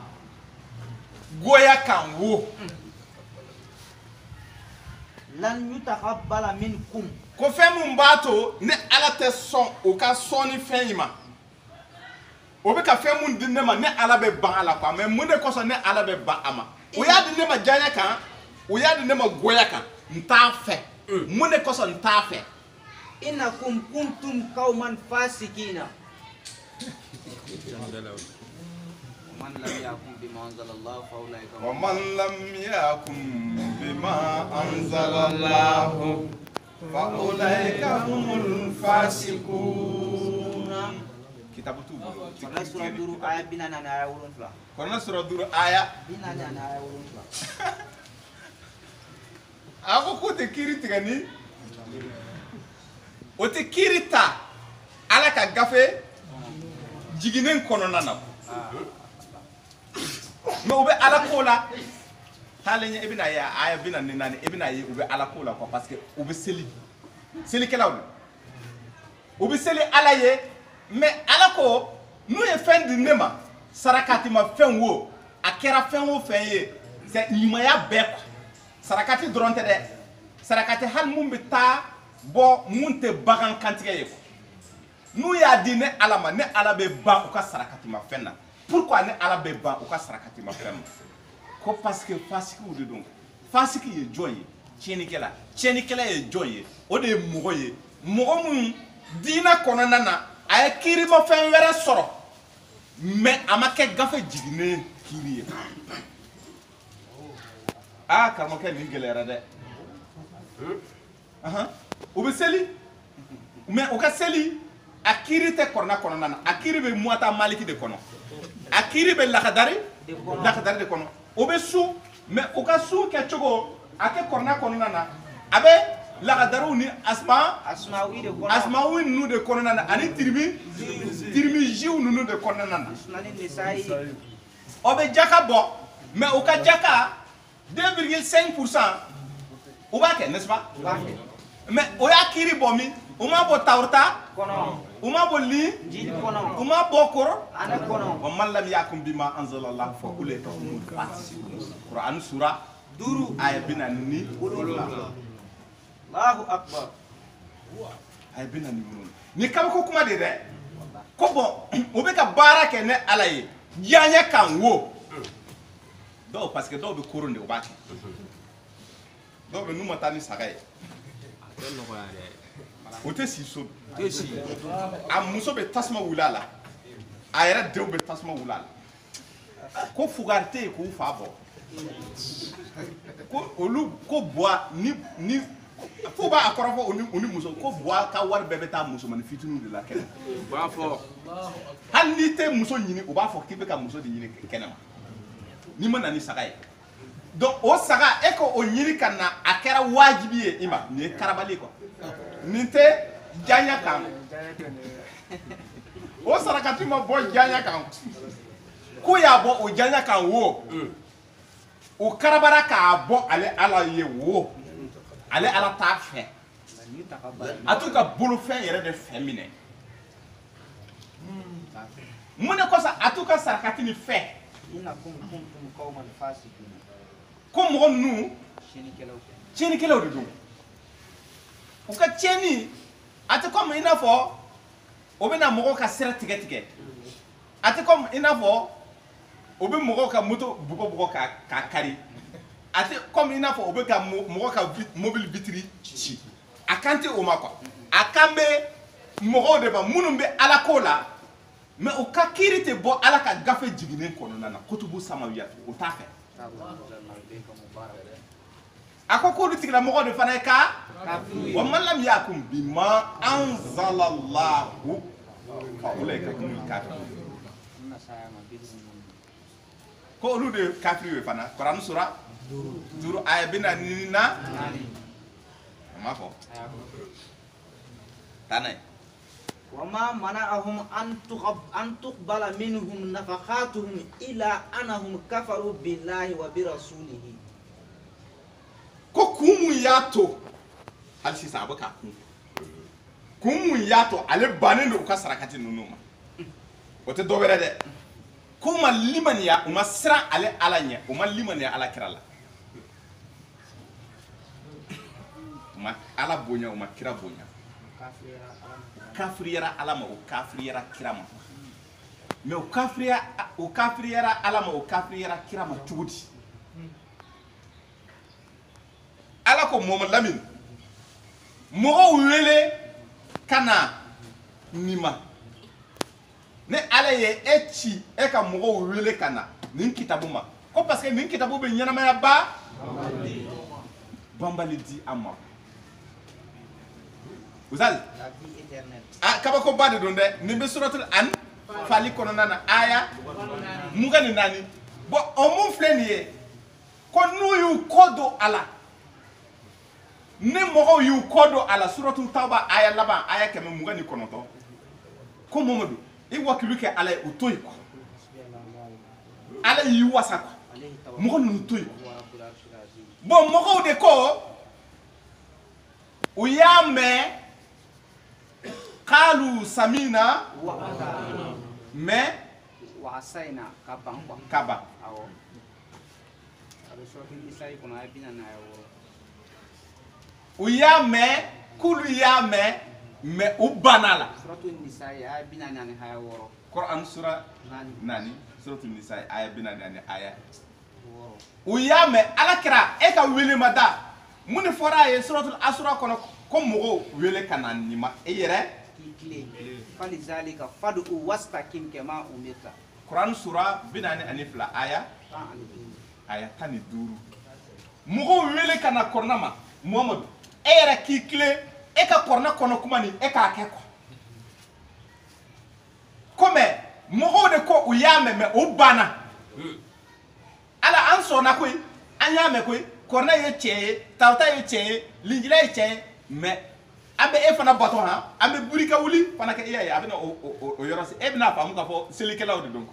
goya kan wo lan yutaqabbala minkum ko fɛn mun b'a to ne ala tɛ sɔn o ka sɔn ni fɛn in ma o bɛ ka fɛn mun di ne ma ne ala bɛ ban a la quoi mais mun de kosɔn ne ala bɛ ban a ma o y'a di ne ma diɲɛ kan o y'a di ne ma goya kan n t'a fɛ mun de kosɔn n t'a fɛ innakum kuntum qauman fasikina man lam yakum bima anzalallahu fa ulaika wa man lam yakum bima anzalallahu fa ulaika humul fasiqun kitabu tu bolo Kuranɛ sura 5 aya 44 aya 7 Kuranɛ sura 5 aya 44 aya 7 a ko k'o tɛ kiiri tigɛ ni o tɛ kiiri ta ala ka gafe jiginen kɔnɔna na mais u bɛ ala ko la taalen ɲɛ i bɛna ye aya 44 i bɛna ye u bɛ ala ko la quoi parce que u bɛ seli selikɛlaw de u bɛ seli ala ye mais ala ko n'u ye fɛn di ne ma sarakati ma fɛn wo a kɛra fɛn o fɛn ye c'est ɲumanya bɛɛ quoi sarakati dɔrɔn tɛ dɛ sarakati hali mun bɛ taa bɔ mun tɛ bagan kantigɛ ye n'u y'a di ne ala ma ne ala bɛ ban u ka sarakati ma fɛn na pourquoi ne ala bɛ ban u ka sarakati ma fɛn ma ko parce que fasikiw de don fasiki ye jɔn ye tiɲɛnikɛla ye jɔn ye o de ye mɔgɔ ye mɔgɔ mun diinɛ kɔnɔna na a ye kiirimafɛn wɛrɛ sɔrɔ mais a ma kɛ gafe jiginnen kiiri ye karamɔgɔkɛ nin gɛlɛyara dɛ u bɛ seli mais u ka seli a kiiri tɛ kɔrɔna kɔnɔna na a kiiri bɛ muwata maliki de kɔnɔ a kiiri bɛ lakadari de kɔnɔ o bɛ su mais u ka su kɛ cogo a kɛ kɔrɔna kɔnɔna na a bɛ lakadariw ni asmawi ninnu de kɔnɔna na ani tirimiziw ninnu de kɔnɔna na o bɛ jaka bɔ mais u ka jaka 2,5% u b'a kɛ n'est-ce pas mais o y'a kiiri bɔ min u ma bɔ tawrita u ma bɔ lin u ma bɔ koro wa man lam yakum bima anzalallahu fa ulaika humul fasiqun Quran sura 5 aya 47 Allahu akbar aya 47 ni kaba ko kuma de dɛ ko bɔn o bɛ ka baara kɛ ne Ala ye diɲɛ kan wo dɔw parce que dɔw bɛ koron de o b'a kɛ dɔw bɛ n'u ma taa ni saga ye o tɛ si so a muso bɛ tasuma wuli a la a yɛrɛ denw bɛ tasuma wuli a la ko fugari tɛ yen k'u fa bɔ ko olu ko buwa ni fo b'a kɔrɔfɔ u ni muso ko buwa ka wari bɛɛ bɛ taa musomanin fitininw de la kɛnɛ u b'a fɔ hali n'i tɛ muso ɲini u b'a fɔ k'i bɛ ka muso de ɲini kɛnɛ ma n'i ma na ni saga ye donc o saga e ko o ɲini ka na a kɛra wajibi ye i ma nin ye karabali quoi nin tɛ diɲɛ kan o sarakati ma bɔ diɲɛ kan ko y'a bɔ o diɲɛ kan wo o karabara k'a bɔ ale Ala ye wo ale Ala t'a fɛ a t'u ka bolofɛn yɛrɛ de fɛ minɛ mun de kosɔn a t'u ka sarakati ni fɛ ko mɔgɔ ninnu tiɲɛnikɛlaw de don u ka tiɲɛni a tɛ komi i n'a fɔ o bɛ na mɔgɔw ka sira tigɛ a tɛ komi i n'a fɔ o bɛ mɔgɔw ka moto bugɔ k'a kari a tɛ komi i n'a fɔ o bɛ ka mɔgɔ ka mobili vitiri ci a kan tɛ o ma quoi a kan bɛ mɔgɔw de ma minnu bɛ Ala ko la mais o ka kiiri tɛ bɔ Ala ka gafe jiginnen kɔnɔna na kutubu samawiya o t'a fɛ a ko k'olu tigilamɔgɔ de fana ye ka wa man lam yakum bima anzalallahu fa ulaika humul kafirun ko olu de kafiri ye fana Quran sura 5 aya 44 ma fɔ tanay وما منعهم أن تقبل منهم نفقاتهم إلا أنهم كفروا بالله وبرسوله ko kun mun y'a to hali sisan a bɛ k'a kun mun y'a to ale bannen don u ka sarakati ninnu ma o tɛ dɔ wɛrɛ dɛ ko u ma limaniya u ma siran ale Ala ɲɛ u ma limaniya Ala kira la u ma Ala bonya u ma kira bonya kafiriyara Ala ma o kafiriyara kira ma mais o kafiriyara Ala ma o kafiriyara kira ma cogo di Ala ko Mohamadu Lamini mɔgɔw wele ka na nin ma ne Ala ye e ci e ka mɔgɔw wele ka na nin kitabu ma ko parce que nin kitabu bɛ ɲɛnamaya banbali di an ma uzali kabako ba de don dɛ nin bɛ suratul Anfali kɔnɔna na aya 24 bon o mun filɛ nin ye ko n'u y'u kɔ don a la ni mɔgɔw y'u kɔ don a la suratul Tawba aya laban aya 129 ko Mamadu i wakilu kɛ Ala ye o to yen quoi Ala y'i wasa quoi mɔgɔ ninnu to yen bon mɔgɔw de ko u y'a mɛn kalu samina mais وعصينا كبان kaba u y'a mɛn k'olu y'a mɛn mais u banna la Quran sura 4 suratul Nisa aya 40 aya u y'a mɛn Ala kira e ka wele ma da mun de fɔra a ye suratul Asura kɔnɔ ko mɔgɔw wele ka na nin ma e yɛrɛ فلذلك فادعوا واستقم كما أمرت Quran sura 42 aya 15 mɔgɔw wele ka na kɔrɔna ma Muhamadu yɛrɛ k'i tilen e ka kɔrɔnɛ kɔnɔ kuma nin e k'a kɛ quoi comme mɔgɔw de ko u y'a mɛn mais o banna ala an sɔnna koyi an y'a mɛn koyi kɔrɔnɛ ye cɛ ye tawuta ye cɛ ye linjila ye cɛ ye mais an bɛ e fana bato han an bɛ burika wuli fana kɛ i y'a ye a bɛna o yɔrɔ se e bɛna faamu k'a fɔ selikɛlaw de don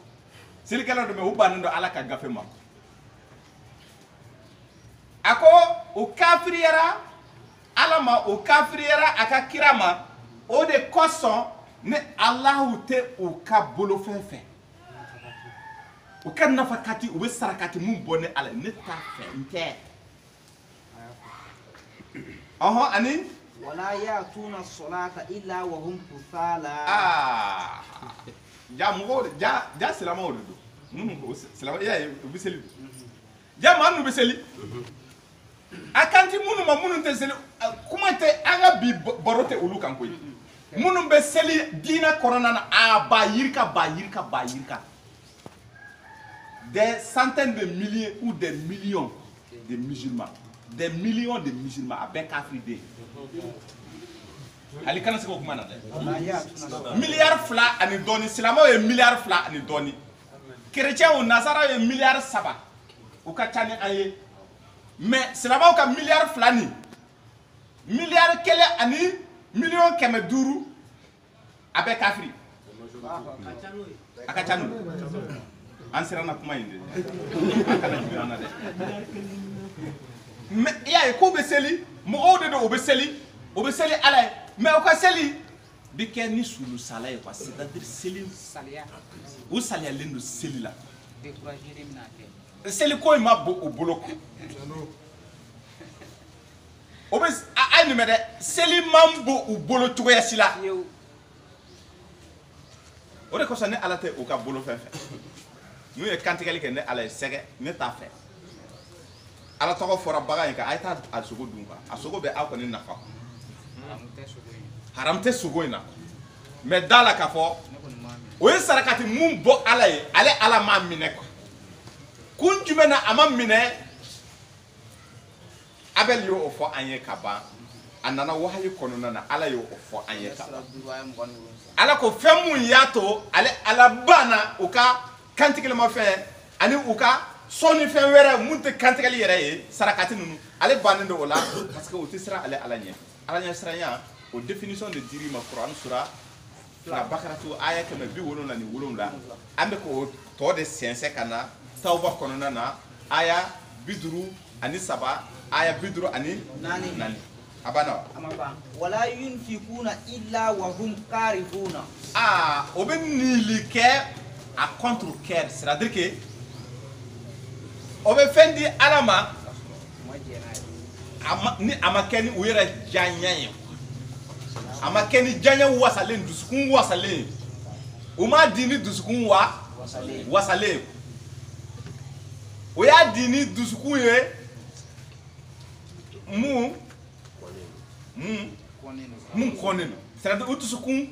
selikɛlaw de bɛ u bannen don ala ka gafe ma a ko o kafiriyara ala ma o kafiriyara a ka kira ma o de kosɔn ni alahu tɛ u ka bolofɛn fɛ u ka nafa kati u bɛ sarakati mun bɔ ni ala ne t'a fɛ n tɛ ɔhɔn ani wala ya'tuna salata illa wa hum kusala ja mɔgɔw ja silamɛw de don minnu ko silamɛ i y'a ye u bɛ seli ja maa ninnu bɛ seli a kan ti minnu ma minnu tɛ seli kuma tɛ an ka bi baro tɛ olu kan koyi minnu bɛ seli diinɛ kɔnɔna na ba yirika des centaines de milliers ou des millions de musulmans a bɛɛ kafiri den hali kana se k'o kuma na dɛ miliyari 2 ani dɔɔni silamɛw ye miliyari 2 ani dɔɔni kerecɛnw nasara ye miliyari 3 u ka ca ni an ye mais silamɛw ka miliyari 2 ni miliyari 1 ani miliyɔn 500 a bɛɛ kafiri a ka ca n'o an siranna kuma in de an kana jigin an na dɛ mais i y'a ye k'u bɛ seli mɔgɔw de don u bɛ seli ala ye mais u ka seli bɛ kɛ ni sulu sala ye quoi c'est-à-dire seli u saliyalen don seli la seli ko in ma bɔ u bolo quoi o bɛ a ye nin mɛn dɛ seli man bɔ u bolo cogoya si la o de kosɔn ni ala tɛ u ka bolo fɛn fɛ n'u ye kantigɛli kɛ ni ala ye sɛgɛ ne t'a fɛ ala tɔgɔ fɔra bagan in kan a ye taa a sogo dun quoi a sogo bɛ aw kɔni nafa haram tɛ sogo in na mais da la k'a fɔ o ye sarakati mun bɔ ala ye ale ala m'a minɛ quoi kun jumɛn na a ma minɛ Abel y'o fɔ an ye ka ban a nana wahayi kɔnɔna na ala y'o fɔ an ye ka ban ala ko fɛn mun y'a to ale ala banna u ka kantigɛlimafɛn ani u ka sɔɔni fɛn wɛrɛ mun tɛ kantigɛli yɛrɛ ye sarakati ninnu ale bannen don o la parce que o tɛ siran ale ala ɲɛ siranya o définition de dir'i ma Kuran sura 2 Bakaratu aya 177 an bɛ k'o tɔ de sɛnsɛn ka na Tawba kɔnɔna na aya 53 aya 54 a banna wala yunfikuna illa wa hum karihuna o bɛ nili kɛ a contre cœur c'est-à-dire que o bɛ fɛn di ala ma ni a ma kɛ ni u yɛrɛ diyaɲa ye a ma kɛ ni diyaɲa wasalen dusukun wasalen u m'a di ni dusukun wasalen o y'a di ni dusukun ye mun kɔnnen don c'est-à-dire u dusukun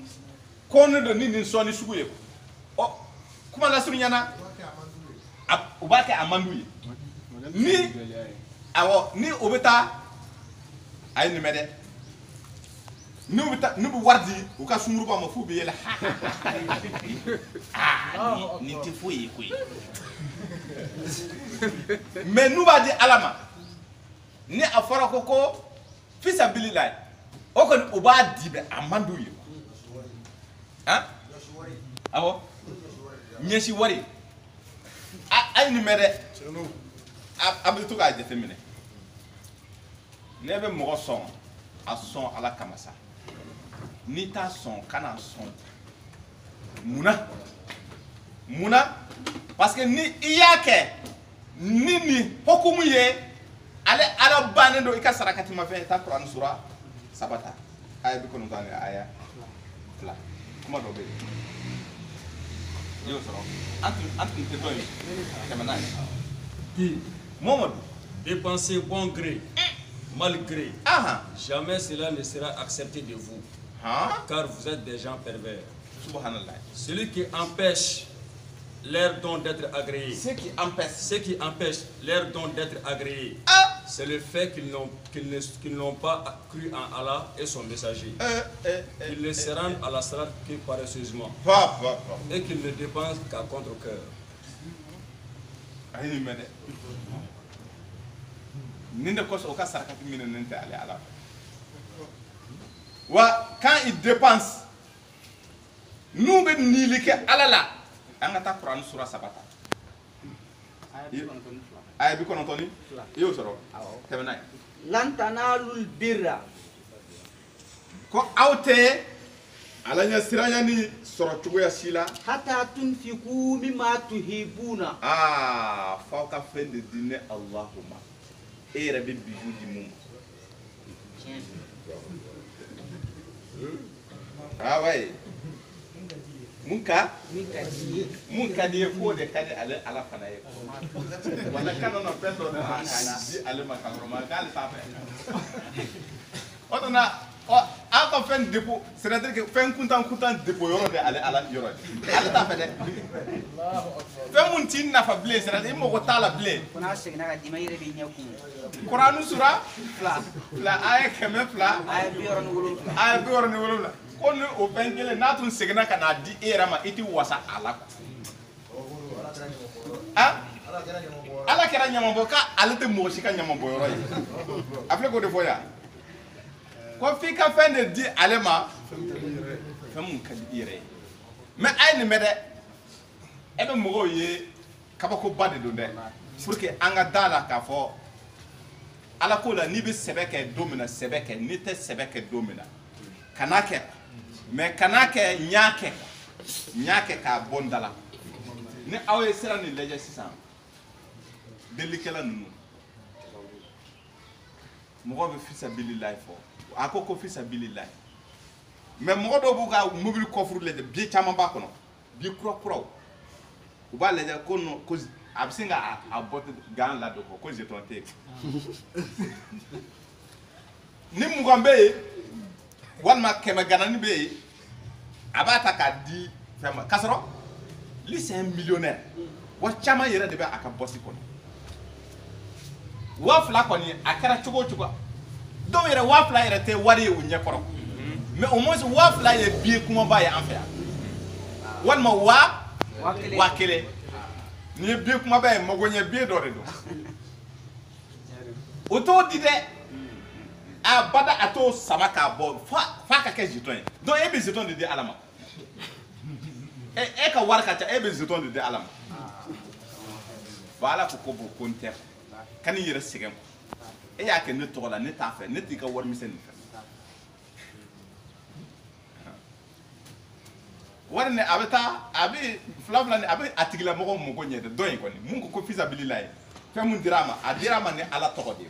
kɔnnen don ni nin sɔnni sugu ye ɔ kuma lasurunyana u b'a kɛ a man d'u ye ni o bɛ taa a ye nin mɛn dɛ n'u bɛ wari di u ka sunkuruba ma f'u bɛ yɛlɛ nin tɛ foyi ye koyi mais n'u b'a di ala ma ni a fɔra ko fisabililayi o kɔni o b'a di bɛ a man d'u ye awɔ ɲɛsi wari a ye nin mɛn dɛ a bɛ to k'a jateminɛ ne bɛ mɔgɔ sɔn a sɔn ala kama sa n'i t'a sɔn kana sɔn munna parce que ni i y'a kɛ ni nin hukumu ye ale ala bannen don i ka sarakati ma fɛn i ta Kuran sura 3 ta aya 59 ani aya 2 kuma dɔ bɛ yen i y'o sɔrɔ an tun tɛ dɔ ye kɛmɛ naani Mohamed dépensez bon gré mal gré jamais cela ne sera accepté de vous car vous êtes des gens pervers. Subhanallah. Celui qui empêche leur don d'être agréé. Ceux qui empêchent leur don d'être agréé. c'est le fait qu'ils n'ont pas cru en Allah et son messager. Qu'ils ne se rendent à la salat que paresseusement. Et qu'ils ne dépensent qu'à contre-cœur. Quand ils dépensent, nous devons nous dire Allah. On a ta Quran surah sabata. Aye bi kono toni yo soro tebenay lan tanalul birra ko awte ala nya siranya ni soro tugo ya sila hatta tunfiqu mimma tuhibuna fa ka fende dine Allahumma e rabbi bi judi mum way munka di ko de kadi ala fana ye wala kana no pendo na kana di ale makaro ma gal pa pe otona aka fen depo c'est-à-dire que fen kuntan depo yoro de ala yoro ala ta fe de fen mun tin na fa blé c'est-à-dire mo ko tala blé kuna segna ga dimayre bi nyaku Quran sura la aya keme fla ay bi woro ni wolo on o bengele natun segna kana di era ma iti wasa ala ala kera nyambo ka ala te mo shika nyambo yoro yi afle ko de foya ko fi ka fende di alema famun ka di ire mais ay ni mede e be mo ye kabako bade do de pour que anga dala ka fo ala ko la ni be sebeke domina sebeke ni te sebeke domina kanake mais kanake nyake ka bondala ni awé sera ni leje sisan delikela nunu mo be fisa billahi fo akoko fisa billahi mais mo do bu ga mobile coffre le bi chama ba kono bi kro u ba leje kono ko absinga abot gan la do ko jeton tek ni mugambe walma kema ganani be abata ka di fema kasoro lui c'est un millionnaire wa chama yere de ba aka bossi kono wa fla koni akara chugo do yere wa fla yere te wari u nyekoro mais au moins wa fla ye bi kuma ba ya enfer walma wa kele ni bi kuma ba mo gonye bi do redo auto di de a bada ato samaka bo fa ka ke jeton donc e be jeton de alama e ka warka ta e be jeton de alama bala ko bo konter kan yere sigem e ya ke ne to la ne ta fe ne ti ka war mi sen warne abeta abi flavla ne abi atigla mo ko nyede doy ko ni mun ko fisabilillah fe mun dirama adirama ne ala to ko de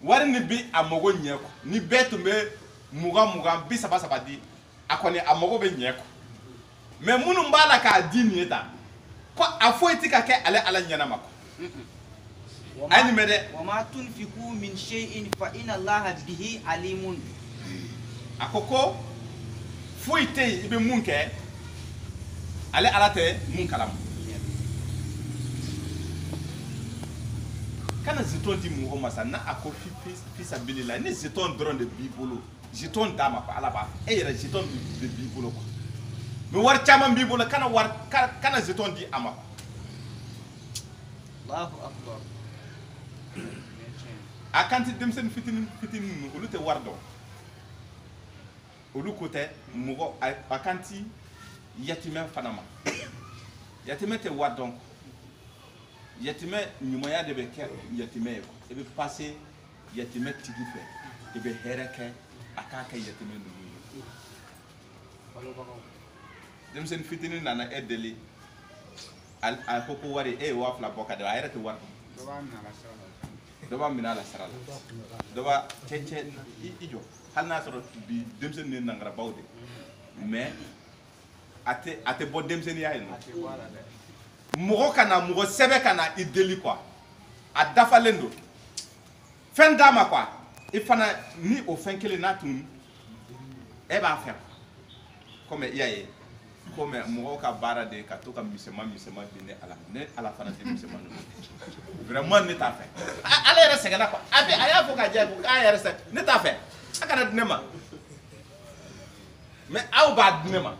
wari ni bi amogo nyeko ni betu me muga bi saba di akoni amogo be nyeko mais munu mbala ka dini eta ko afo etika ke ala nyana mako ani mede wa ma tunfiqu min shay'in fa inna allaha bihi alimun akoko foite ibe munke ala te mun kalam kana ziton di mu homa sana ako fisa bilila ni ziton dron de bibolo ziton dama ko ala ba e yera ziton de bibolo ko mi war chama bibolo kana ziton di ama Allahu akbar akanti dem sen fitin no olute wardo olukote mugo akanti yatime fanama yatime te wardon yatime nyumaya de be ke yatime ko e be passer yatime tigi fe e be hereke akaka yatime no dem sen fitini nana edeli al koko wari e wa fla boka de ayra te war doba mina la sarala doba cheche ijo halna soro bi dem sen ne nangara bawde mais ate bo dem sen yaay no mugo kana mugo sebe kana ideli quoi a dafa lendo fen dama quoi il fana ni au fin kele na tun e ba faire comme yaye ko mɛ mɔgɔw ka baara de ka to ka misɛman di ne ala ne ala fana tɛ misɛman ninnu vraiment ne t'a fɛ ala yɛrɛ sɛgɛnna quoi a y'a fɔ ka diya ko k'a yɛrɛ sɛgɛn ne t'a fɛ a kana di ne ma mais aw b'a di ne ma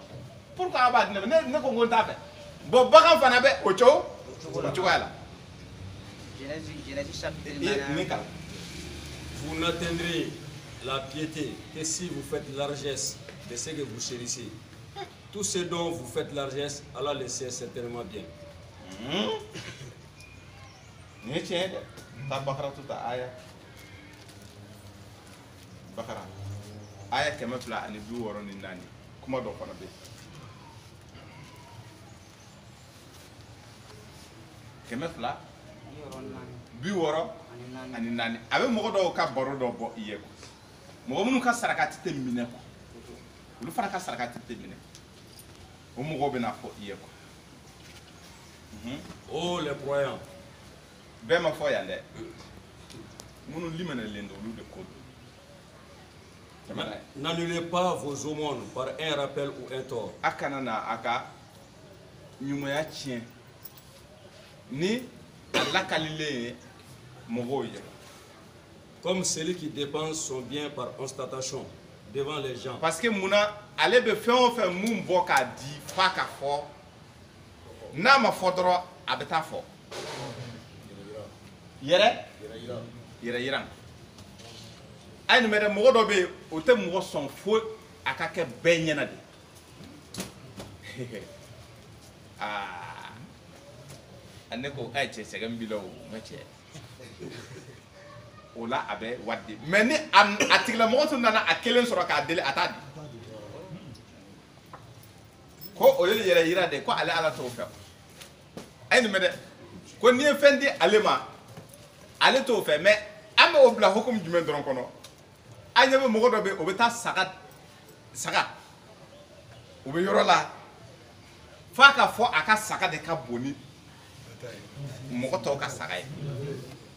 pourquoi aw b'a di ne ma ne ko n t'a fɛ bon bagan fana bɛ o cogoya la. Vous n'atteindrez la piété que si vous faites largesse de ce que vous chérissez. Tout ce dont vous faites largesse, Allah le sait certainement bien. Ni tiɲɛ dɛ taa Bakara to ta aya Bakara aya 264 kuma dɔ fana bɛ yen 264 a bɛ mɔgɔ dɔw ka baro dɔ bɔ i ye mɔgɔ minnu ka sarakati tɛ minɛ olu fana ka sarakati tɛ minɛ o mɔgɔw bɛ na fɔ i ye Oh les croyants, bɛɛ ma fɔ yan dɛ minnu liminɛlen don olu de ko don. N'annulez pas vos aumônes par un rappel ou un tort. A kana na a ka ɲumanya tiɲɛ ni a lakalilen ye mɔgɔw ye. Comme celui qui dépense son bien par ostentation devant les gens. Parce que munna ale bɛ fɛn o fɛn mun bɔ k'a di f'a ka fɔ n'a ma fɔ dɔrɔn a bɛ taa fɔ. Yɛrɛ yiran a ye nin mɛn dɛ mɔgɔ dɔ bɛ yen o tɛ mɔgɔ sɔn fo a ka kɛ bɛɛ ɲɛna de ne ko a ye cɛ sɛgɛn b'i la o ma cɛ o la a bɛ wari di mais ni a tigilamɔgɔ tun nana a kelen sɔrɔ k'a deli a t'a di ko o ye yɛrɛ yira de ko ale ala t'o fɛ a ye nin mɛn dɛ ko n'i ye fɛn di ale ma ale t'o fɛ mais an bɛ o bila hukumu jumɛn dɔrɔn kɔnɔ an ɲɛ bɛ mɔgɔ dɔ bɛ yen o bɛ taa saga o bɛ yɔrɔ la f'a ka fɔ a ka saga de ka bon ni mɔgɔ tɔw ka saga ye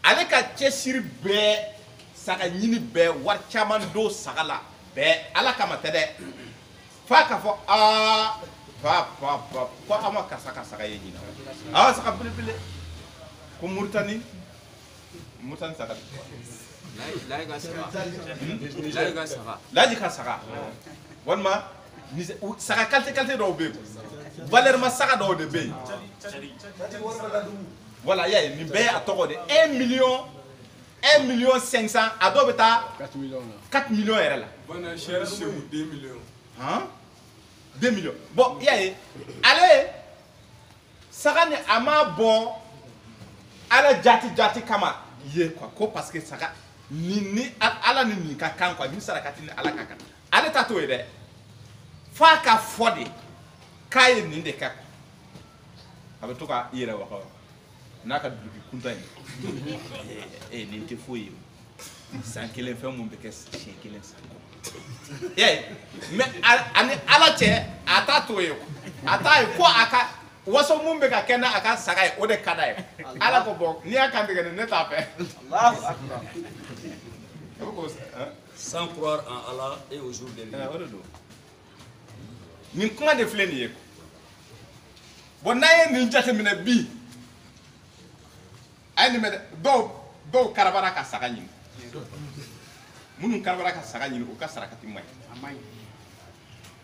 ale ka cɛsiri bɛɛ saga ɲini bɛɛ wari caman don saga la bɛɛ ala kama tɛ dɛ f'a ka fɔ ko an ma karisa ka saga ye ɲinan saga belebele ko Muritani saga laji ka saga walima saga qualité dɔw bɛ yen valeur ma saga dɔw de bɛ yen voilà y'a ye nin bɛɛ ye a tɔgɔ de 1,500,000 a dɔw bɛ taa 4 millions yɛrɛ la 2 millions 2 millions bon y'a ye ale saga ni a ma bɔ ala jati kama ye quoi ko parce que saga ni ala ni nin ka kan quoi ni sarakati ni ala ka kan ale ta t'o ye dɛ f'a ka fɔ de k'a ye nin de kɛ a bɛ to ka i yɛrɛ waga n'a ka duloki kuntan ye nin tɛ foyi ye san kelen fɛn mun bɛ kɛ siɲɛ kelen san kɔnɔ y'a ye mais ani ala cɛ a t'a t'o ye a t'a ye ko a ka waso mun bɛ ka kɛ n'a ka saga ye o de ka d'a ye ala ko bɔn n'i y'a kantigɛ ne t'a fɛ. Sans croire en Allah et au jour dernier. Nin kuma de filɛ nin ye bon n'a ye nin jateminɛ bi a ye nin mɛn dɛ dɔw karabara ka saga ɲini minnu karabara ka saga ɲini o ka sarakati man ɲi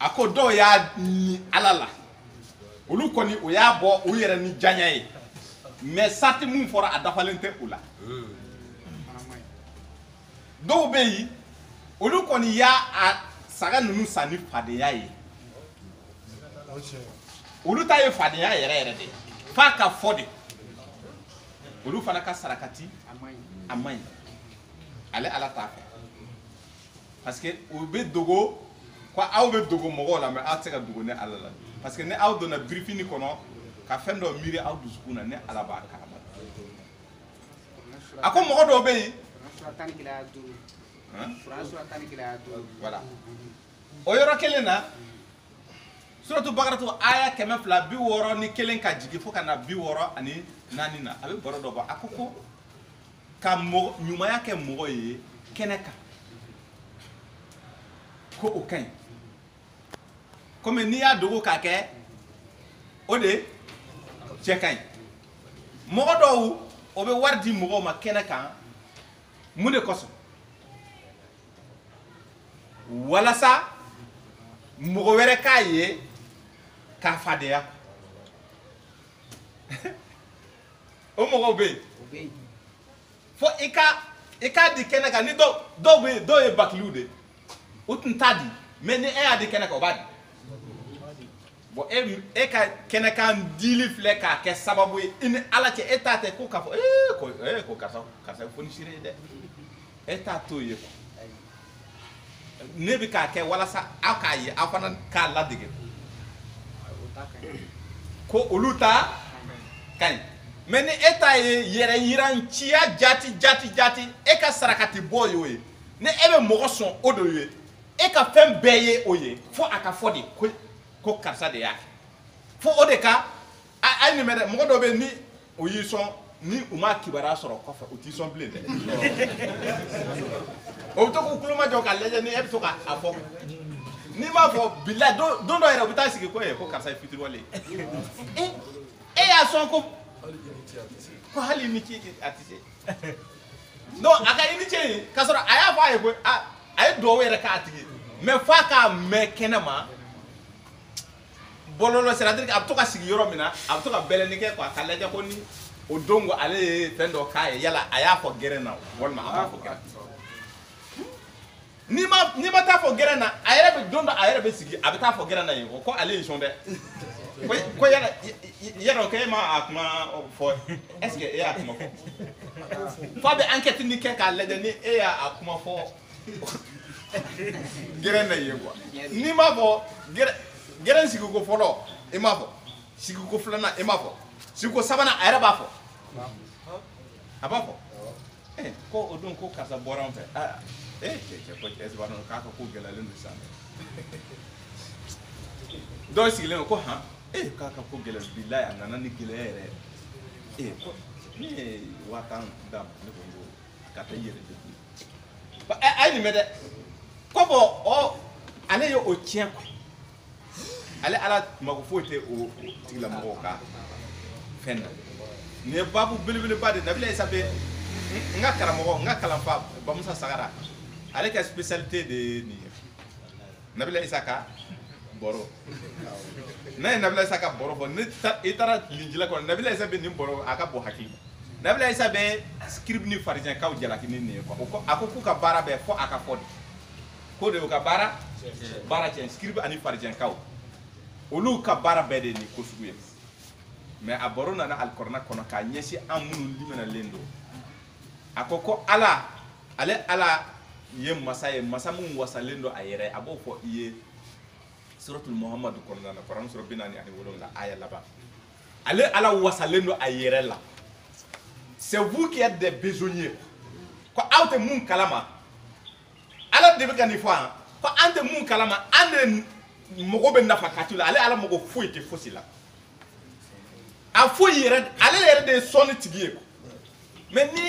a ko dɔw y'a ni ala la olu kɔni o y'a bɔ u yɛrɛ ni diyaɲa ye mais sati mun fɔra a dafalen tɛ u la dɔw bɛ yen olu kɔni y'a saga ninnu san ni fadenya ye olu ta ye fadenya yɛrɛ de f'a ka fɔ de olu fana ka sarakati a man ɲi ale ala t'a fɛ parce que u bɛ dogo ko aw bɛ dogo mɔgɔw la mais aw tɛ se ka dogo ni ala la parce que ni aw donna birifini kɔnɔ ka fɛn dɔ miiri aw dusukun na ni ala b'a kalama a ko mɔgɔ dɔw bɛ yen voilà o yɔrɔ kelen na suratu bakaratu aya 261 ka jigin fo ka na 264 na a bɛ baro dɔ bɔ a ko ka ɲumanya kɛ mɔgɔ ye kɛnɛ kan ko o ka ɲi komi n'i y'a dogo k'a kɛ o de cɛ ka ɲi mɔgɔ dɔw o bɛ wari di mɔgɔw ma kɛnɛ kan mun de kosɔn walasa mɔgɔ wɛrɛ k'a ye k'a fadeya o mɔgɔw bɛ yen fo i k'a di kɛnɛ kan ni dɔw bɛ yen dɔw ye bakiliw de o tun t'a di mais ni e y'a di kɛnɛ kan o b'a di bon e ka kɛnɛkan dili filɛ k'a kɛ sababu ye i ni ala cɛ e t'a tɛ ko k'a fɔ ko karisa ye fonisire ye dɛ e t'a t'o ye quoi ne bɛ k'a kɛ walasa aw k'a ye aw fana k'a ladege ko olu ta ka ɲi mais ni e t'a ye yɛrɛ yiranciya jati e ka sarakati bɔ y'o ye ni e bɛ mɔgɔ sɔn o de ye e ka fɛn bɛɛ ye o ye fo a ka fɔ de ko karisa de y'a kɛ fo o de ka a ye nin mɛn dɛ mɔgɔ dɔ bɛ yen ni o y'i sɔn ni u ma kibaruya sɔrɔ kɔfɛ u t'i sɔn bilen dɛ o bɛ to k'u kulo majɔ k'a lajɛ ni e bɛ to k'a fɔ n'i m'a fɔ bilayi don dɔ yɛrɛ u bɛ taa sigi ko karisa ye fitiriwale ye e y'a sɔn ko hali i ni ce a tɛ se donc a ka i ni ce in k'a sɔrɔ a y'a fɔ a ye ko a ye duwawu yɛrɛ k'a tigi mais f'a k'a mɛn kɛnɛ ma bɔlɔlɔ c'est-à-dire a bɛ to ka sigi yɔrɔ min na a bɛ to ka bɛlɛnni kɛ quoi k'a lajɛ ko ni o don ko ale ye fɛn dɔ k'a ye yala a y'a fɔ gɛrɛn na walima a m'a fɔ gɛrɛn n'i ma taa fɔ gɛrɛn na a yɛrɛ bɛ don dɔ a yɛrɛ bɛ sigi a bɛ taa fɔ gɛrɛn na yen ko ale y'i sɔn dɛ ko yala ko e ma a kuma fɔ est ce que e y'a kuma fɔ f'a bɛ enquête ni kɛ k'a lajɛ ni e y'a kuma fɔ gɛrɛn na yen quoi n'i m'a fɔ gɛrɛn sigiko fɔlɔ e m'a fɔ sigiko filanan e m'a fɔ sigiko sabanan a yɛrɛ b'a fɔ a b'a fɔ ko o don ko karisa bɔra an fɛ cɛ ko cɛ b'a dɔn k'a ka ko gɛlɛyalen don sisan dɔw sigilen don ko han k'a ka ko gɛlɛn bilayi a nana ni gɛlɛya yɛrɛ ko ne ye 5000 d'a ma ne ko n ko ka taa i yɛrɛ découvrir a ye nin mɛn dɛ ko bɔn ale ye o tiɲɛ quoi ale ala mako foyi tɛ o tigilamɔgɔw ka fɛn na nin ye baabu belebeleba de Nabila Isa bɛ n ka karamɔgɔ n ka kalanfa Bamusa Sagara ale ka spécialité de ye nin ye Nabila Isa ka bɔrɔ n'a ye Nabila Isa ka bɔrɔ fɔ i taara linjila kɔnɔ Nabila Isa bɛ nin bɔrɔ a ka bon hakili ma Nabila Isa bɛ scribe ni pharisien kaw jalaki ni nin ye quoi a ko k'u ka baara bɛɛ fɔ a ka fɔ de ko de y'u ka baara tiɲɛ scribe ani pharisien kaw olu ka baara bɛɛ de nin ko sugu ye mais a baro nana alikɔrɔna kɔnɔ k'a ɲɛsin an minnu liminalen don a ko ala ye masa ye masa min wasalen don a yɛrɛ a b'o fɔ i ye suratul muhammadu kɔnɔna na kuranɛ sura 47 aya laban ale ala wasalen don a yɛrɛ la c'est vous qui êtes des besogniers ko aw tɛ mun kalama ala de bɛ ka nin fɔ an ko an tɛ mun kalama an de mɔgɔ bɛ nafa kati la ale ala mɔgɔ foyi tɛ fosi la a foyi yɛrɛ ale yɛrɛ de ye sɔnni tigi ye mais ni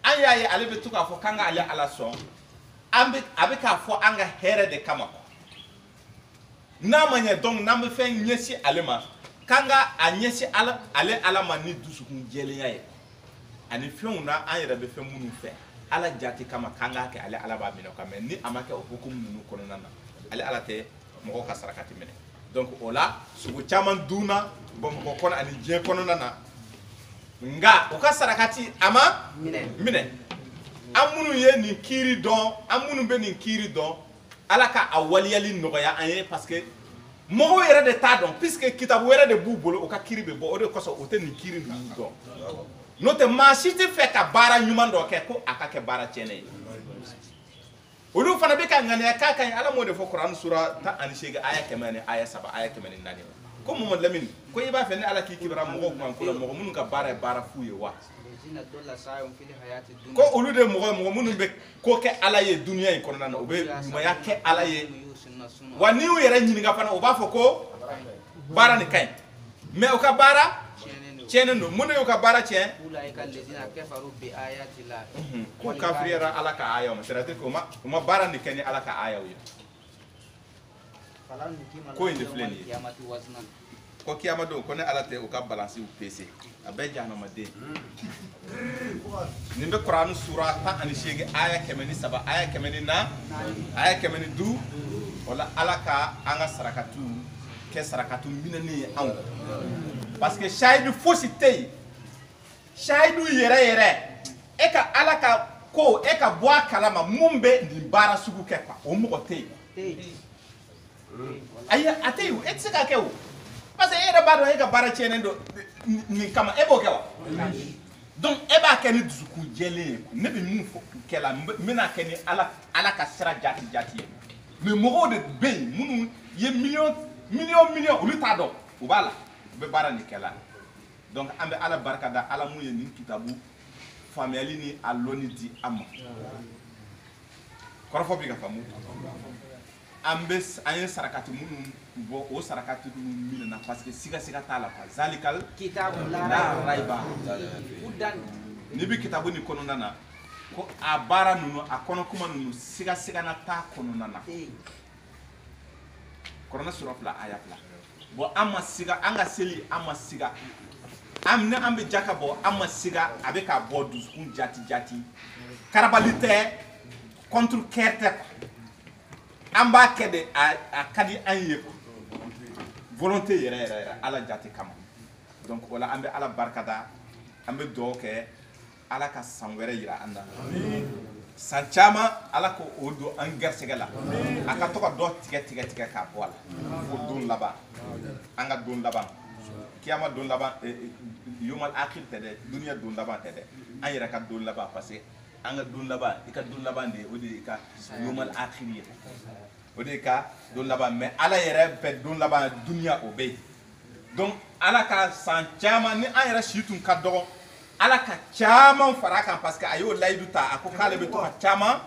an y'a ye ale bɛ to k'a fɔ k'an ka ale ala sɔn a bɛ k'a fɔ an ka hɛrɛ de kama n'a ma ɲɛ donc n'an bɛ fɛn ɲɛsin ale ma k'an ka a ɲɛsin ale ala ma ni dusukun jɛlenya ye ani fɛnw na an yɛrɛ bɛ fɛn minnu fɛ ala jati kama k'an k'a kɛ ale ala b'a minɛ o kan mais ni a ma kɛ o hukumu ninnu kɔnɔna na ale ala tɛ mɔgɔ ka sarakati minɛ donc o la sogo caman dunna Bamakɔ kɔnɔ ani diɲɛ kɔnɔna na nka u ka sarakati a ma minɛ an minnu ye nin kiiri dɔn an minnu bɛ nin kiiri dɔn ala ka a waliyali nɔgɔya an ye parce que mɔgɔw yɛrɛ de t'a dɔn puisque kitabu wɛrɛ de b'u bolo u ka kiiri bɛ bɔ o de kosɔn u tɛ nin kiiri ninnu dɔn n'o tɛ maa si tɛ fɛ ka baara ɲuman dɔ kɛ ko a ka kɛ baara tiɲɛnen ye olu fana bɛ ka ŋaniya k'a ka ɲi ala m'o de fɔ kuranɛ sura 18 aya 100 ni aya 7 aya 104 ko Mamadu Lamini ko i b'a fɛ ni ala k'i kibara mɔgɔw kuma ko la mɔgɔ minnu ka baara ye baara fu ye wa ko olu de mɔgɔ minnu bɛ ko kɛ ala ye duniya in kɔnɔna na u bɛ ɲumanya kɛ ala ye wa n'i y'u yɛrɛ ɲininka fana u b'a fɔ ko baara nin ka ɲi mais u ka baara tiɲɛnen don mun de y'u ka baara tiɲɛ k'u kafiriyara ala ka ayaw ma c'est-à-dire que u ma baara nin kɛ ni ala ka ayaw ye ko in de filɛ nin ye ko kiyama do ko ne ala te o ka balance o PC abe janama de nimbe Qur'an sura ta ani shege aya kemeni saba aya kemeni na aya kemeni du wala alaka anga sarakatu ke sarakatu minani an parce que shaidu fosité shaidu yere e ka alaka ko e ka bo kalama mumbe ndi bara sugu ke kwa o mo te aya ateyu et se ka ke o parce que era bado e ka bara chene do ni kama e bo ke wa donc e ba ke ni dusuku jele ne be mu fo ke la mena ke ni alaka sira jati mais mo de be munu ye million ulu ta do o bala be bara ni ke la donc ambe ala barkada ala mu ye ni kitabu family ni aloni di amma korofo bi ga famu ambe ayen sarakati munu bo o sarakati munu na parce que siga tala pa zalikal kitabu la raiba udan ni bi kitabu ni kono nana ko abara nunu akono kuma nunu siga na ta kono nana korona surafla ayafla bo amma siga anga seli amma siga amne ambe jaka bo amma siga abeka bo duskun jati karabalite contre kerte amba kede a kadi anye volonté yere ala jati kam donc wala ambe ala barkada ambe doke ala ka sanwere yira anda sanchama ala ko odo angersegala aka to ka do tige ka bola fo don laba anga don laba kiyama don laba yomal akhir tede dunya don laba tede an yira ka don laba parce que anga don laba ika don laba de odi ka yomal akhir odi ka don laba mais ala yere pe don laba dunya obey donc ala ka sanchama ni an yira shitun ka do ala ka chama faraka parce que ayo laydu ta ako kale be to ka chama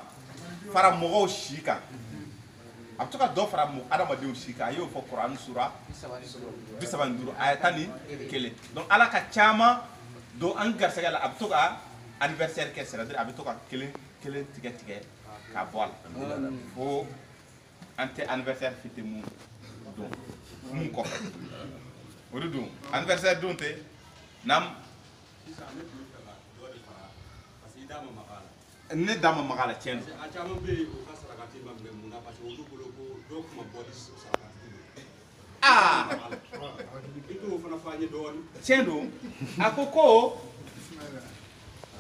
fara mogo shika atoka do fara mo adama de shika ayo fo Qur'an sura 72 ayatani kele donc ala ka chama do angar segala abtoka anniversaire ke c'est-à-dire abtoka kele tige ka bol fo ante anniversaire fite mu donc mu ko odu anniversaire donte nam ne dama magala chen chendo akoko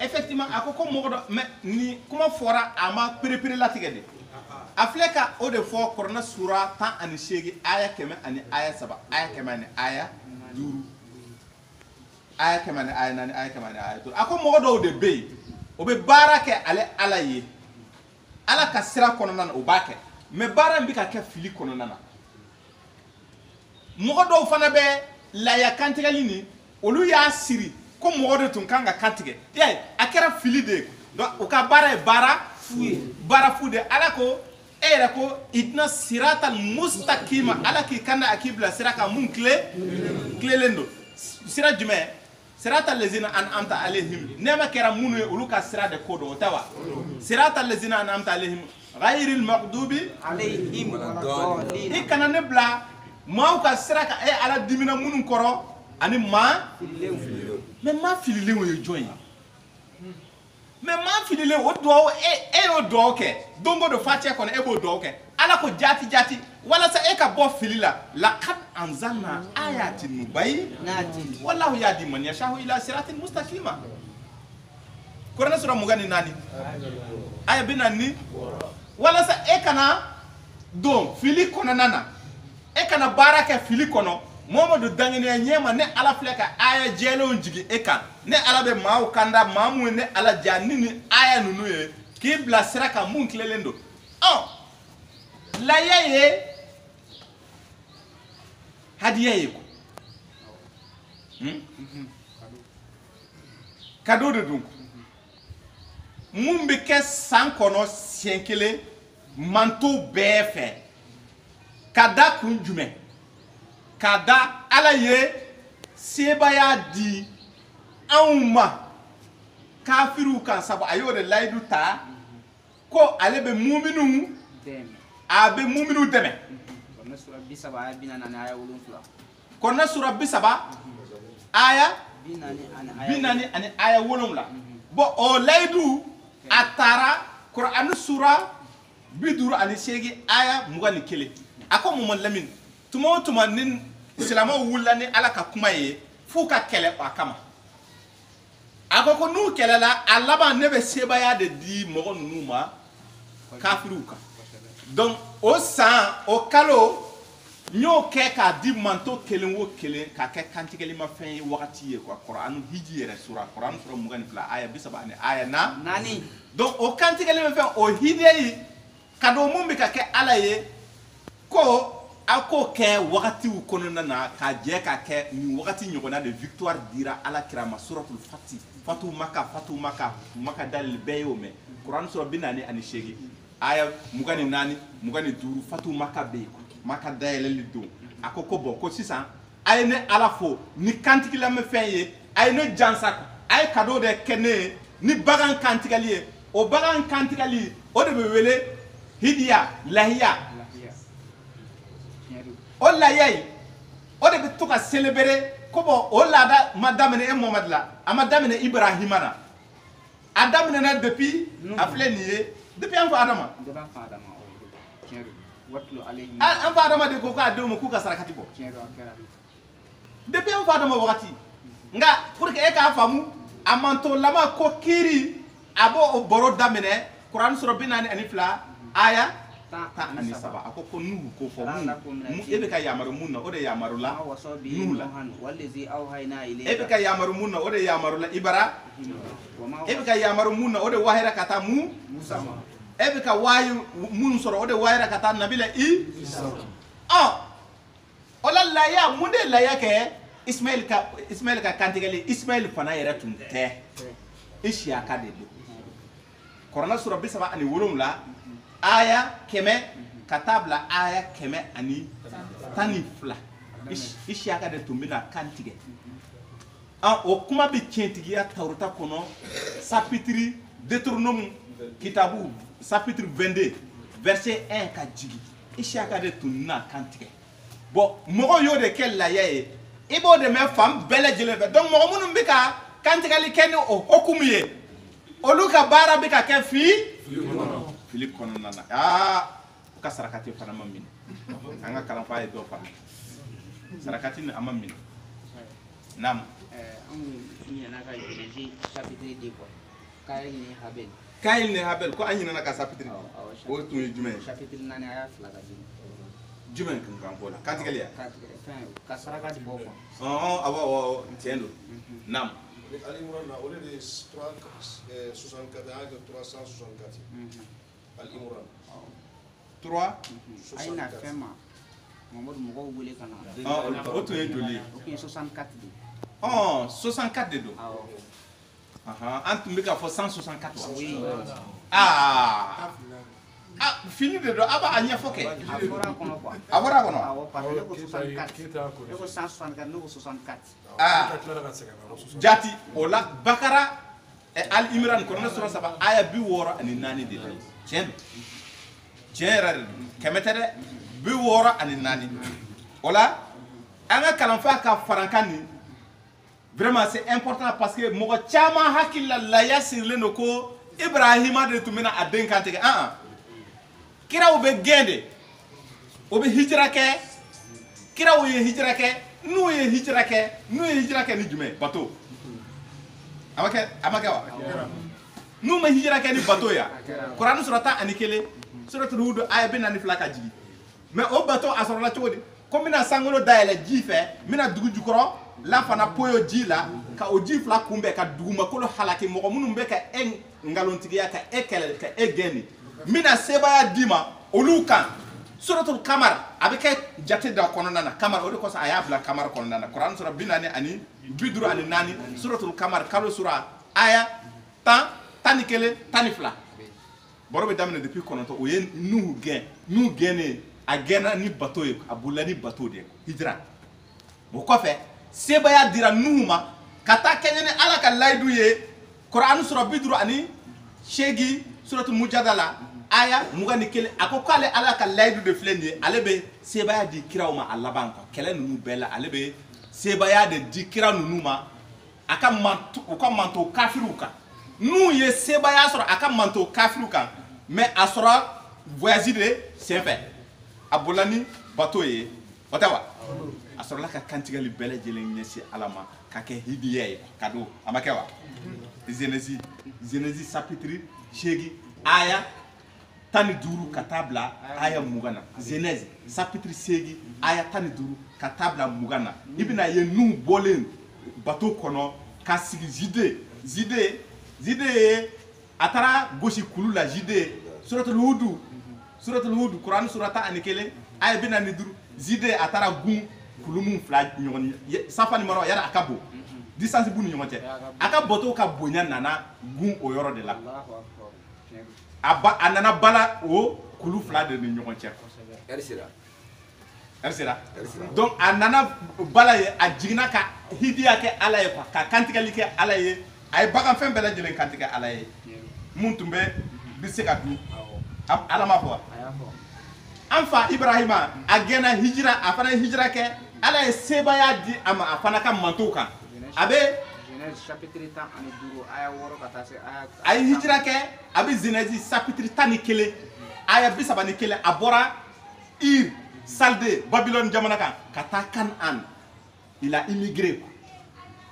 effectivement akoko modo mais ni comment fora ama prépare la tigede afleka o de fo korna sura ta ani shegi aya keme ani aya saba aya keme ani aya duru aya keme ani aya nani aya keme ani aya duru ako modo de be o be barake ale alaye ala ka sira kono nana o bake me bara mbi ka ke fili kono nana modo fana be la ya kantigali ni olu ya siri ko modo tun kanga kantige ye akera fili de do o ka bara fude ala ko era ko idna siratal mustaqima ala ki kanda akibla siraka mun kle lendo sira jume siratal lezina an'amta alaihim nema kera munu uluka sira de kodo tawa siratal lezina an'amta alaihim ghayril maghdubi alaihim waladdallin ikana nebla mauka siraka ala dimina munu koro ani ma mais ma filile wo joyi mais ma filile o do o do ke dongo do fatia kono e bo do ke ala ko jati wala sa e ka bo filila laqad anzalna ayatin mubayyinatin wallahu yahdi man yashaa ila siratin mustaqima korana sura mugani nani aya binani wala sa e kana don fili kono nana e kana baraka fili kono momo do dangene nyema ne ala fleka aya jelo njigi eka ne ala be maw kanda mamu ne ala janini aya nunu ye ki bla siraka mun klelendo la yaye hadiye ko kado de donc mun be ke sankono sienkele manto befe kada kunjume kada ala ye sebaya di anma kafiru kan sabu ayo de laydu ta ko ale be mu'minu dem abe mu'minu deme na sura bisaba binana na aya 7 kɔnɔna sura 30 aya binani ani aya 7 bon o layidu a taara Qur'an sura 58 aya 21 a ko Mama Lamine tuma o tuma ni silamɛw wulila ni Ala ka kuma ye f'u ka kɛlɛ a kama a ko n'u kɛlɛla a laban ne bɛ sebaya de di mɔgɔ ninnu ma kafiriw kan donc o san o kalo n y'o kɛ k'a di manto kelen o kelen k'a kɛ kantigɛlimafɛn ye wagati ye quoi Qur'an hiji yɛrɛ sura Qur'an sura 22 aya 30 ani aya 4 donc o kantigɛlimafɛn o hidiya yi ka don mun bɛ ka kɛ Ala ye ko a k'o kɛ wagatiw kɔnɔna na k'a jɛ k'a kɛ nin wagati ɲɔgɔnna de victoire dira Ala kira ma suratul fatu maka dalil bɛɛ y'o mɛn Qur'an sura 48 aya 24 25 fatu maka bɛ yen maka dayɛlɛli don a ko bon ko sisan a ye ne Ala fo ni kantigilamafɛn ye a ye ne jansa a ye cadeau de kɛ ne ye ni bagan kantigɛli ye o bagan kantigɛli o de bɛ wele hidiya lahiya o lahiya yi o de bɛ to ka célébrer ko bon o laada ma daminɛ e Muhamadu la a ma daminɛ Ibrahima na a daminɛna depuis a filɛ nin ye depuis an fa Adama an fa Adama de ko k'a denw ma k'u ka sarakati bɔ depuis an fa Adama wagati nka pour que e k'a faamu a mantolama ko kiiri a b'o o baro daminɛ Qur'an sura 42 aya 13 a ko Nuhu ko fɔ mun e bɛ ka yamaru mun na o de yamaru la Nuhu la e bɛ ka yamaru mun na o de yamaru la Ibara e bɛ ka yamaru mun na o de wahira ka taa Musa e bɛ ka wayu mun sɔrɔ o de wahira ka taa Nabila o la laya mun de laya kɛ Ismaël ka kantigɛli Ismaël fana yɛrɛ tun tɛ Isiyaka de don Qur'an sura 37 aya 100 ka taa bila aya 112 Isiyaka de tun bɛna kantigɛ o kuma bɛ tiɲɛtigiya Tawurata kɔnɔ chapitre Deutéronome kitabu chapitre 22 verset 1 ka jigi Isiyaka de tun bɛna kantigɛ bon mɔgɔ y'o de kɛ laya ye i b'o de mɛn fan bɛɛ lajɛlen fɛ donc mɔgɔ minnu bɛ ka kantigɛli kɛ ni o hukumu ye olu ka baara bɛ ka kɛ fili kɔnɔna na u ka sarakati fana ma minɛ an ka kalanfa ye dɔ fana sarakati ni a ma minɛ naam Kayin ni Habel ko an ɲinɛna ka chapitre o tun ye jumɛn ye chapitre 4 aya 2 ka jigin jumɛn kan fɔ la kantigɛli ya ka sarakati bɔ quoi awɔ tiɲɛ don naam Al-Imran na ole de 364 aya 364 Al-Imran 3 ay na fɛn ma Mamadu mɔgɔw wele ka na o tun ye joli ye o tun ye 64 de 64 de don an tun bɛ ka fɔ 164 fini de don a b'a ɲɛfɔ kɛ a bɔra kɔnɔ quoi a bɔra kɔnɔ awɔ parce que ne ko 64 ne ko 164 ne ko 64 jati o la Bakara Al-Imran kɔnɔ sura 3 aya 64 de la tiɲɛ don tiɲɛ yɛrɛ de don kɛmɛ tɛ dɛ 64 o la an ka kalanfa ka farankan nin vraiment c'est important parce que mɔgɔ caman hakili la laya sirilen don ko Ibrahima de tun bɛna a den kantigɛ kiraw bɛ gɛn de o bɛ hijira kɛ kiraw ye hijira kɛ n'u ye hijira kɛ ni jumɛn bato a ma kɛ wa n'u ma hijira kɛ ni bato ya Qur'an sura 11 suratul Hud aya 42 ka jigi mais o bato a sɔrɔla cogo di ko n bɛna sankolo dayɛlɛ ji fɛ n bɛna dugu jukɔrɔ la fana poyo ji la ka o ji fila kunbɛn ka dugumakolo halaki mɔgɔ minnu bɛ ka e ngalontigiya ka e kɛlɛ ka e gɛnni n bɛna sebaya d'i ma olu kan suratul Kamar a bɛ kɛ jate da kɔnɔna na Kamar o de kɔsɔn a y'a bila Kamar kɔnɔna na Qur'an sura 44 suratul Kamar kalo sura aya 10 11 12 baro bɛ daminɛ depuis 9 o ye Nuhu gɛnnen a gɛnna ni bato ye a bolila ni bato de ye hijira o kɔfɛ sebaya dira Nuhu ma ka taa kɛɲɛ ni Ala ka layidu ye Qur'an sura 58 suratul Mujadala aya mugani kelen ako kale ala ka laydu de flendi ale be sebaya di kiraw ma alaban ko kelen nunu bela ale be sebaya de di kiraw nunu ma aka manto kafiru kan nu ye sebaya soro aka manto kafiru kan mais asora voyage de c'est fait abolani bateau ye otawa asora la ka kantigali bele jelen nyesi alama ka ke hidiye kado amakewa Genèse chapitre shegi aya tani duru katabla aya mugana Genèse chapitre shegi aya tani duru katabla mugana ibina ye nu bolen bateau kono ka sigi zide atara goshi kulu la jide suratul hud Quran surata anikele aya bina ni duru zide atara gun kulumun fla nyoni safani maro yara akabo distance bu ni ɲɔgɔn cɛ aka bateau ka bonya nana gun o yɔrɔ de la a nana bala o kulu fila de ni ɲɔgɔn cɛ ersira donc a nana bala ye a jiginna ka hidiya kɛ ala ye quoi ka kantigɛli kɛ ala ye a ye bagan fɛn bɛɛ lajɛlen kantigɛ ala ye mun tun bɛ se ka dun ala ma fɔ an fa Ibrahima a gɛnna hijira a fana ye hijira kɛ ala ye sebaya di a ma a fana ka mantow kan abe Genèse chapitre 10 ani 5 aya 6 ka taa se aya ay hijira kɛ abe Genèse chapitre 11 aya 31 a bɔra Ir Salde Babylone jamana kan ka taa Canaan il a immigré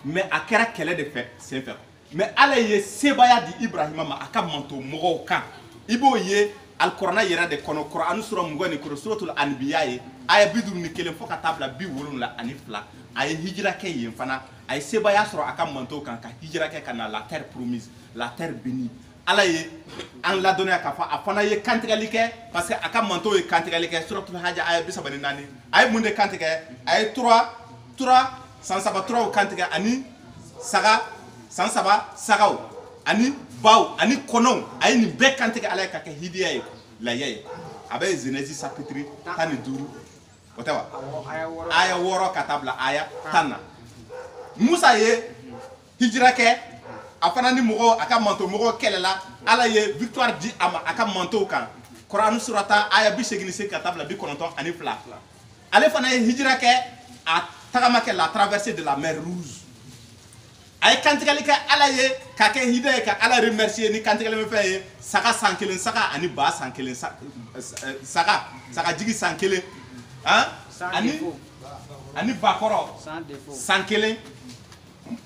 mais a kɛra kɛlɛ de fɛ sen fɛ mais ala ye sebaya di Ibrahima ma a ka manto mɔgɔw kan i b'o ye alkorana yɛrɛ de kɔnɔ Quran sura 20 ni suratul Anbiya ye aya 51 fo ka taa bila 72 a ye hijira kɛ yen fana a ye sebaya sɔrɔ a ka mantow kan ka hijira kɛ ka na la terre promise la terre bénie ala ye an ladɔnniya k'a fɔ a fana ye kantigɛli kɛ parce que a ka mantow ye kantigɛli kɛ suratul Hajj aya 34 a ye mun de kantigɛ a ye san saba turaw kantigɛ ani saga san saba sagaw ani baw ani kɔnɔw a ye nin bɛɛ kantigɛ ala ye ka kɛ hidiya ye laya ye a bɛ Genèse chapitre 15 o tɛ wa aya 6 ka taa bila aya 10 na Musa ye hijira kɛ a fana ni mɔgɔ a ka manto mɔgɔ kɛlɛla ala ye victoire di a ma a ka mantow kan Quran surata aya 88 ka taa bila 92 ale fana ye hijira kɛ a tagama kɛ la traversée de la mer rouge a ye kantigɛli kɛ ala ye ka kɛ hidiya ye ka ala remercier ni kantigɛli min fɛn ye saga san 1 saga ani ba san 1 saga jigi san 1 ani bakɔrɔ san 1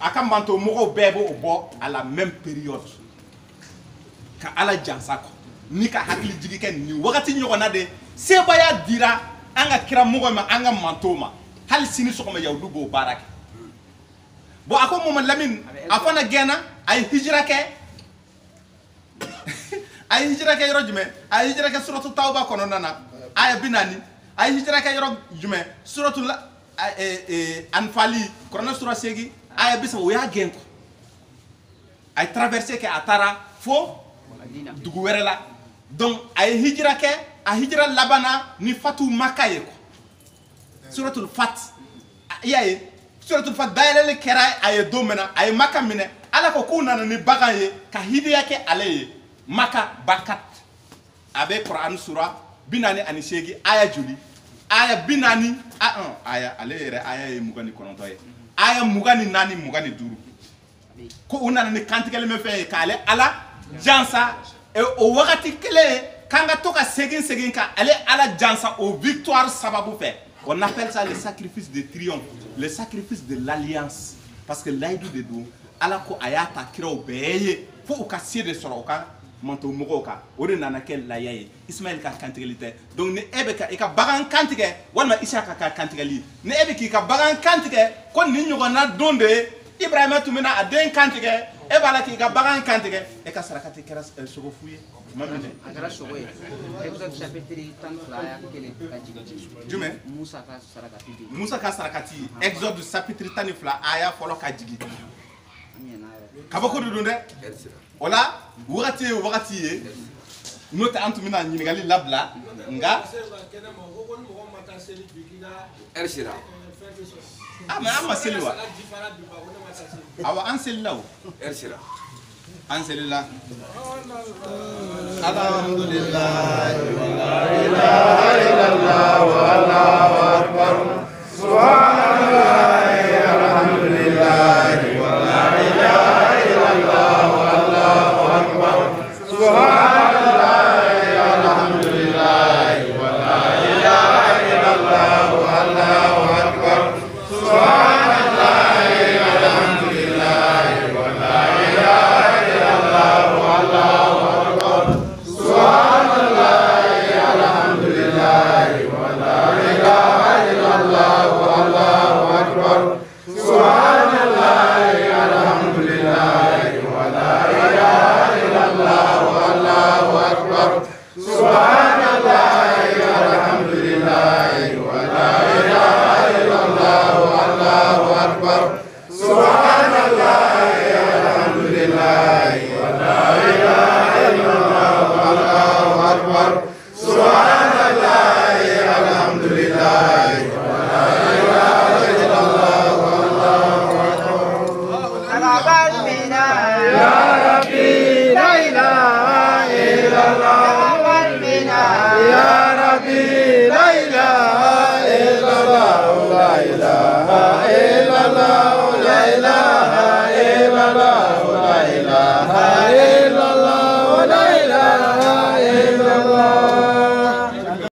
a ka manto mɔgɔw bɛɛ b'o bɔ à la même période ka ala jansa kɔ ni ka hakili jigi kɛ nin wagati ɲɔgɔnna de sebaya dira an ka kira mɔgɔ ma an ka manto ma hali sini sɔgɔma yahudu b'o baara kɛ bon a ko Mohamad Lamine a fana gɛnna a ye hijira kɛ yɔrɔ jumɛn a ye hijira kɛ suratu Tawba kɔnɔna na aya 40 a ye hijira kɛ yɔrɔ jumɛn suratu Anfali Kuranɛ sura 8 aya 30 o y'a gɛn kɔ a ye traversé kɛ a taara fo dugu wɛrɛ la donc a ye hijira kɛ a hijira labanna ni fatu Maka ye kɔ suratul Fat i y'a ye suratul Fat dayɛlɛli kɛra a ye don min na a ye Maka minɛ ala ko k'u nana ni bagan ye ka hidiya kɛ ale ye Maka bakat a bɛ Quran sura 48 aya joli aya 41 aya ale yɛrɛ aya ye 29 ye aya 24 25 ko u nana ni kantigɛli min fɛn ye k'ale ala jansa o wagati kelen k'an ka to ka segin ka ale ala jansa o victoire sababu fɛ on appelle ça le sacrifice de triomphe le sacrifice de l'alliance parce que layidu de don ala ko a y'a ta kiraw bɛɛ ye fo u ka se de sɔrɔ u ka manto mɔgɔw kan o de nana kɛ laya ye Ismaël ka kantigɛli tɛ donc ni e bɛ ka i ka bagan kantigɛ walima Isaka ka kantigɛli ni e bɛ k'i ka bagan kantigɛ ko nin ɲɔgɔnna don de ye Ibrahima tun bɛna a den kantigɛ e b'a la k'i ka bagan kantigɛ e ka sarakati kɛra sogo fu ye ma minɛ a kɛra sogo ye Exode chapitre 12 aya 1 ka jigin jumɛn Musa ka sarakati di Musa ka sarakati Exode chapitre 12 aya fɔlɔ ka jigin kabako de don dɛ o la wagati ye wagati ye n'o tɛ an tun bɛna ɲininkali labila nka ah mais an ma seli wa awa an selila o an selila alhamdulillah Subhanallah